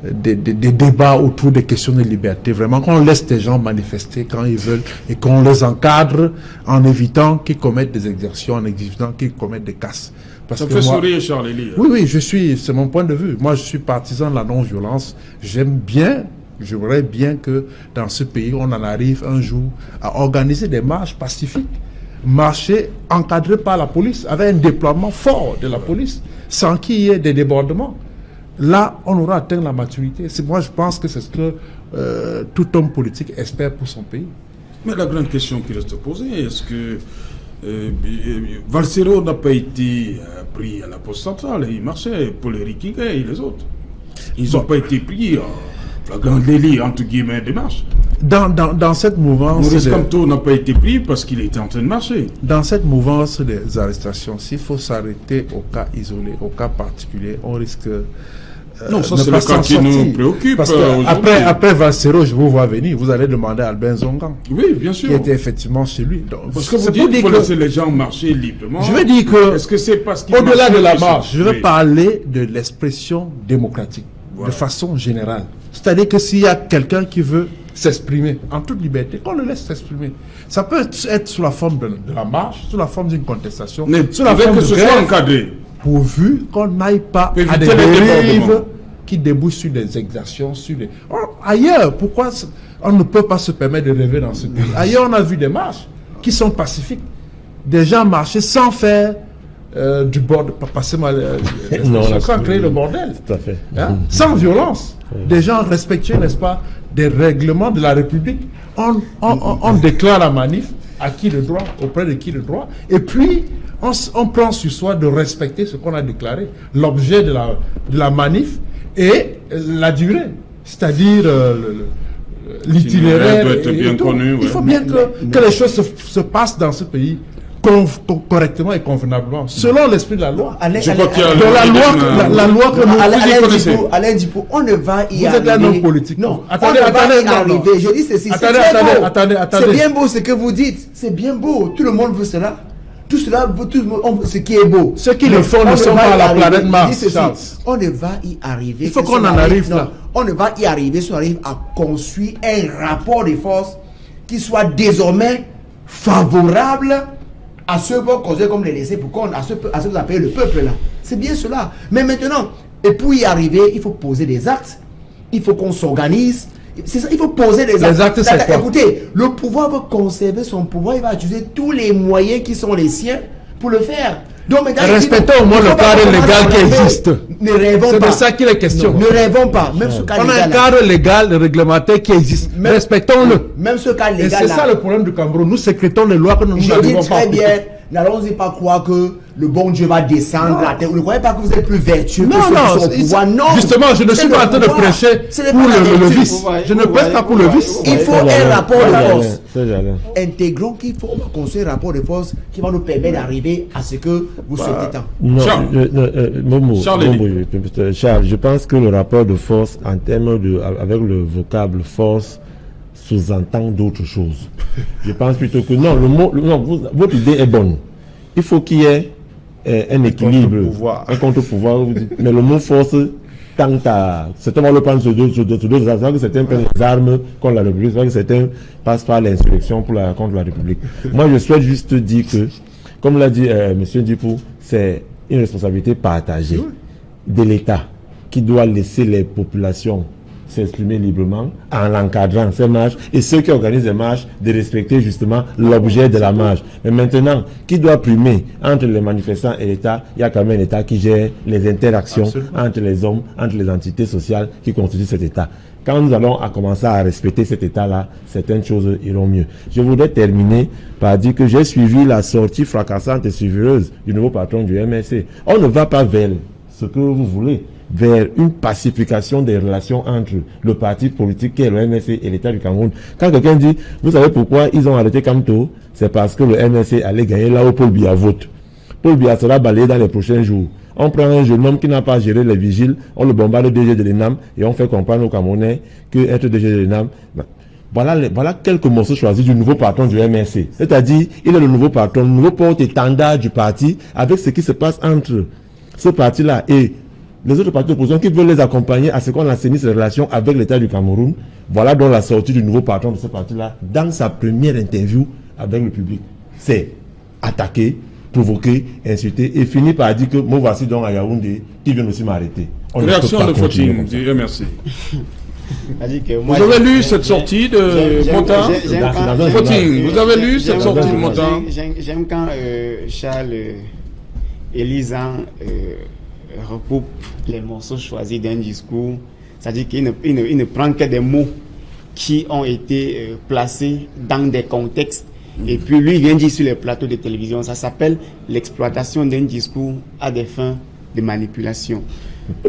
Speaker 3: des débats autour des questions de liberté. Vraiment, qu'on laisse les gens manifester quand ils veulent et qu'on les encadre en évitant qu'ils commettent des exactions, en évitant qu'ils commettent des casses.
Speaker 1: Ça fait sourire, Charles Elie.
Speaker 3: Oui, c'est mon point de vue. Moi, je suis partisan de la non-violence. J'aimerais bien que dans ce pays, on en arrive un jour à organiser des marches pacifiques, marcher encadrés par la police, avec un déploiement fort de la police, sans qu'il y ait des débordements. Là, on aura atteint la maturité. Moi, je pense que c'est ce que tout homme politique espère pour son pays.
Speaker 1: Mais la grande question qui reste posée, est-ce que Valsero n'a pas été pris à la poste centrale? Il marchait pour les Rikinga et les autres. Ils n'ont pas été pris la grande délit, entre guillemets, de marche.
Speaker 3: Dans cette mouvance...
Speaker 1: Maurice Kamto n'a pas été pris parce qu'il était en train de marcher.
Speaker 3: Dans cette mouvance des arrestations, s'il faut s'arrêter au cas isolé, au cas particulier, on risque...
Speaker 1: non, ça c'est le cas qui nous préoccupe.
Speaker 3: Parce que après Valsero, je vous vois venir, vous allez demander à Albin Zongan.
Speaker 1: Oui, bien sûr.
Speaker 3: Qui était effectivement chez lui. Donc,
Speaker 1: parce que vous dites qu'il faut laisser les gens marcher librement.
Speaker 3: Je veux dire que...
Speaker 1: Est-ce que c'est parce qu'il
Speaker 3: au-delà de la marche, je veux parler de l'expression démocratique, de façon générale. C'est-à-dire que s'il y a quelqu'un qui veut s'exprimer en toute liberté, qu'on le laisse s'exprimer. Ça peut être sous la forme de la marche, sous la forme d'une contestation, sous la forme
Speaker 1: que ce soit encadré.
Speaker 3: Pourvu qu'on n'aille pas à des dérives qui débouchent sur des exactions, ailleurs, pourquoi on ne peut pas se permettre de rêver dans ce pays? Ailleurs, on a vu des marches qui sont pacifiques. Des gens marcher sans faire du bordel, sans créer le bordel.
Speaker 4: Tout à fait.
Speaker 3: Hein? Sans violence. Des gens respectueux, n'est-ce pas, des règlements de la République. On déclare la manif, à qui le droit, auprès de qui le droit, et puis on prend sur soi de respecter ce qu'on a déclaré, l'objet de la manif et la durée, c'est-à-dire l'itinéraire. Il faut bien que les choses se passent dans ce pays correctement et convenablement, selon l'esprit de la loi. La loi que nous...
Speaker 7: Alain Djipo, on ne va y arriver.
Speaker 3: Vous êtes un homme politique.
Speaker 7: Non, attendez. Je dis ceci, attendez. C'est bien beau ce que vous dites. C'est bien beau. Tout le monde veut cela. Tout cela, ce qui est beau.
Speaker 3: Ceux qui le font ne sont pas à la planète Mars.
Speaker 7: On ne va y arriver.
Speaker 3: Il faut qu'on en arrive là.
Speaker 7: On ne va y arriver si on arrive à construire un rapport de force qui soit désormais favorable à ceux qu'on considère comme les laissés pour compte, à ceux que vous appelez le peuple là. C'est bien cela. Mais maintenant, et pour y arriver, il faut poser des actes. Il faut qu'on s'organise. C'est ça, il faut poser des actes.
Speaker 3: Les actes, c'est quoi?
Speaker 7: Écoutez, le pouvoir veut conserver son pouvoir, il va utiliser tous les moyens qui sont les siens pour le faire. Donc,
Speaker 3: respectons au moins le cadre légal qui existe.
Speaker 7: Ne rêvons pas.
Speaker 3: C'est de ça qu'il est question.
Speaker 7: Ne rêvons pas. Même ce cadre
Speaker 3: légal. On a un cadre légal, réglementaire qui existe. Respectons-le.
Speaker 7: Même ce cadre légal.
Speaker 3: Et c'est ça le problème du Cameroun. Nous sécrétons les lois que nous n'arrivons pas à appliquer.
Speaker 7: Très bien. N'allons-y pas croire que le bon Dieu va descendre à terre. Vous ne croyez pas que vous êtes plus vertueux que ceux qui sont au pouvoir. Non.
Speaker 3: Justement, je ne suis pas en train de prêcher pour le vice. Je ne prêche pas pour le vice.
Speaker 7: Il faut un rapport de force. Intégrons qu'il faut construire un rapport de force qui va nous permettre d'arriver à ce que vous souhaitez tant.
Speaker 4: Non, Charles, je pense que le rapport de force en termes avec le vocable force sous-entend d'autres choses. Je pense plutôt que non, votre idée est bonne. Il faut qu'il y ait un équilibre, un contre-pouvoir. Mais le mot force tend à... Certains vont le prendre sur deux armes, que certains prennent les armes contre la République, que certains passent par l'insurrection contre la République. Moi, je souhaite juste dire que, comme l'a dit M. Djipou, c'est une responsabilité partagée de l'État qui doit laisser les populations s'exprimer librement en encadrant ces marches et ceux qui organisent les marches de respecter justement l'objet de la marche. Mais maintenant, qui doit primer entre les manifestants et l'État? Il y a quand même l'État qui gère les interactions entre les hommes, entre les entités sociales qui constituent cet État. Quand nous allons commencer à respecter cet État-là, certaines choses iront mieux. Je voudrais terminer par dire que j'ai suivi la sortie fracassante et suivreuse du nouveau patron du MRC. On ne va pas vers ce que vous voulez, vers une pacification des relations entre le parti politique qui est le MRC et l'État du Cameroun. Quand quelqu'un dit, vous savez pourquoi ils ont arrêté Kamto? C'est parce que le MRC allait gagner là où Paul Biya vote. Paul Biya sera balayé dans les prochains jours. On prend un jeune homme qui n'a pas géré les vigiles, on le bombarde DG de l'ENAM et on fait comprendre aux Camerounais que être DG de l'ENAM... Voilà quelques morceaux choisis du nouveau patron du MRC. C'est-à-dire, il est le nouveau patron, le nouveau porte-étendard du parti avec ce qui se passe entre ce parti-là et les autres partis d'opposition qui veulent les accompagner à ce qu'on assainisse les relations avec l'État du Cameroun. Voilà donc la sortie du nouveau patron de ce parti-là dans sa première interview avec le public. C'est attaquer, provoquer, insulter et finir par dire que moi voici donc à Yaoundé qui vient aussi m'arrêter.
Speaker 1: Réaction de Footing du MRC.
Speaker 5: Vous
Speaker 1: avez lu cette sortie de Montan? Footing, vous avez lu cette sortie de Montan?
Speaker 5: J'aime quand Charles Elisan recoupe les morceaux choisis d'un discours, c'est-à-dire qu'il ne prend que des mots qui ont été placés dans des contextes et puis lui vient dire sur les plateaux de télévision. Ça s'appelle l'exploitation d'un discours à des fins de manipulation.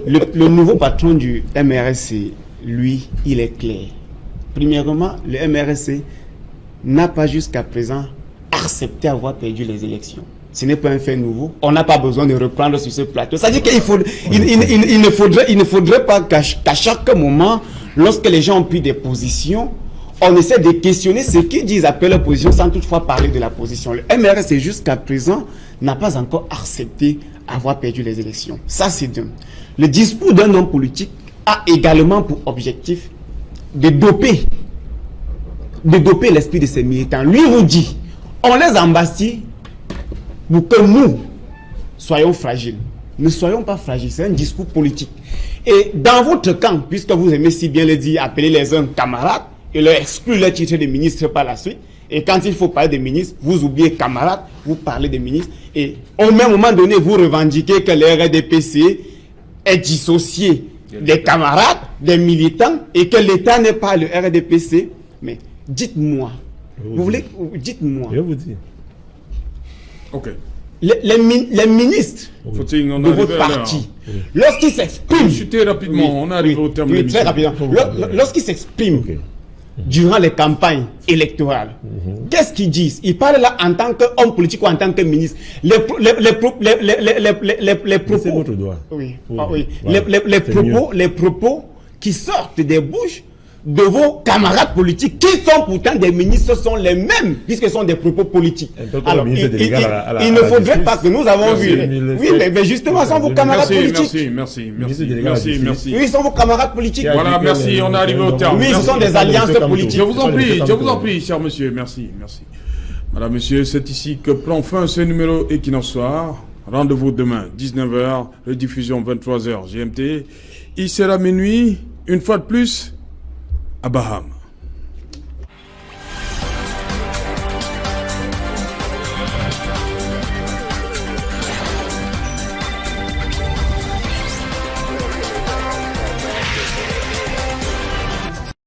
Speaker 5: Le nouveau patron du MRC, lui, il est clair. Premièrement, le MRC n'a pas jusqu'à présent accepté avoir perdu les élections. Ce n'est pas un fait nouveau. On n'a pas besoin de reprendre sur ce plateau. C'est-à-dire qu'il ne faudrait pas qu'à chaque moment, lorsque les gens ont pris des positions, on essaie de questionner ce qu'ils disent après leur position sans toutefois parler de la position. Le MRC jusqu'à présent n'a pas encore accepté avoir perdu les élections. Ça, c'est d'un. Le discours d'un homme politique a également pour objectif de doper l'esprit de ses militants. Lui vous dit, on les embastille pour que nous soyons fragiles. Ne soyons pas fragiles, c'est un discours politique. Et dans votre camp, puisque vous aimez si bien le dire, appeler les uns camarades et leur exclure le titre de ministre par la suite, et quand il faut parler de ministres, vous oubliez camarades, vous parlez de ministres, et au même moment donné, vous revendiquez que le RDPC est dissocié des camarades, des militants, et que l'État n'est pas le RDPC. Mais dites-moi, vous voulez, dites-moi.
Speaker 4: Je vous dis.
Speaker 1: Ok.
Speaker 5: Les ministres de votre parti, lorsqu'ils s'expriment,
Speaker 1: chuter rapidement, on arrive au terme.
Speaker 5: Oui, très rapidement. Lorsqu'ils s'expriment durant les campagnes électorales, qu'est-ce qu'ils disent? Ils parlent là en tant qu'homme politique ou en tant que ministre. Les propos qui sortent des bouches de vos camarades politiques, qui sont pourtant des ministres, sont les mêmes, puisque ce sont des propos politiques. Alors, il ne faudrait pas que nous avons vu. Oui, mais justement, ce sont vos camarades politiques.
Speaker 1: Merci.
Speaker 5: Oui, ils sont vos camarades politiques.
Speaker 1: Voilà, merci, on est arrivé au terme.
Speaker 5: Oui, ce sont des alliances politiques.
Speaker 1: Je vous en prie, cher monsieur, merci. Madame, monsieur, c'est ici que prend fin ce numéro Equinoxe Soir. Rendez-vous demain, 19h, rediffusion 23h GMT. Il sera minuit, une fois de plus, à Baham.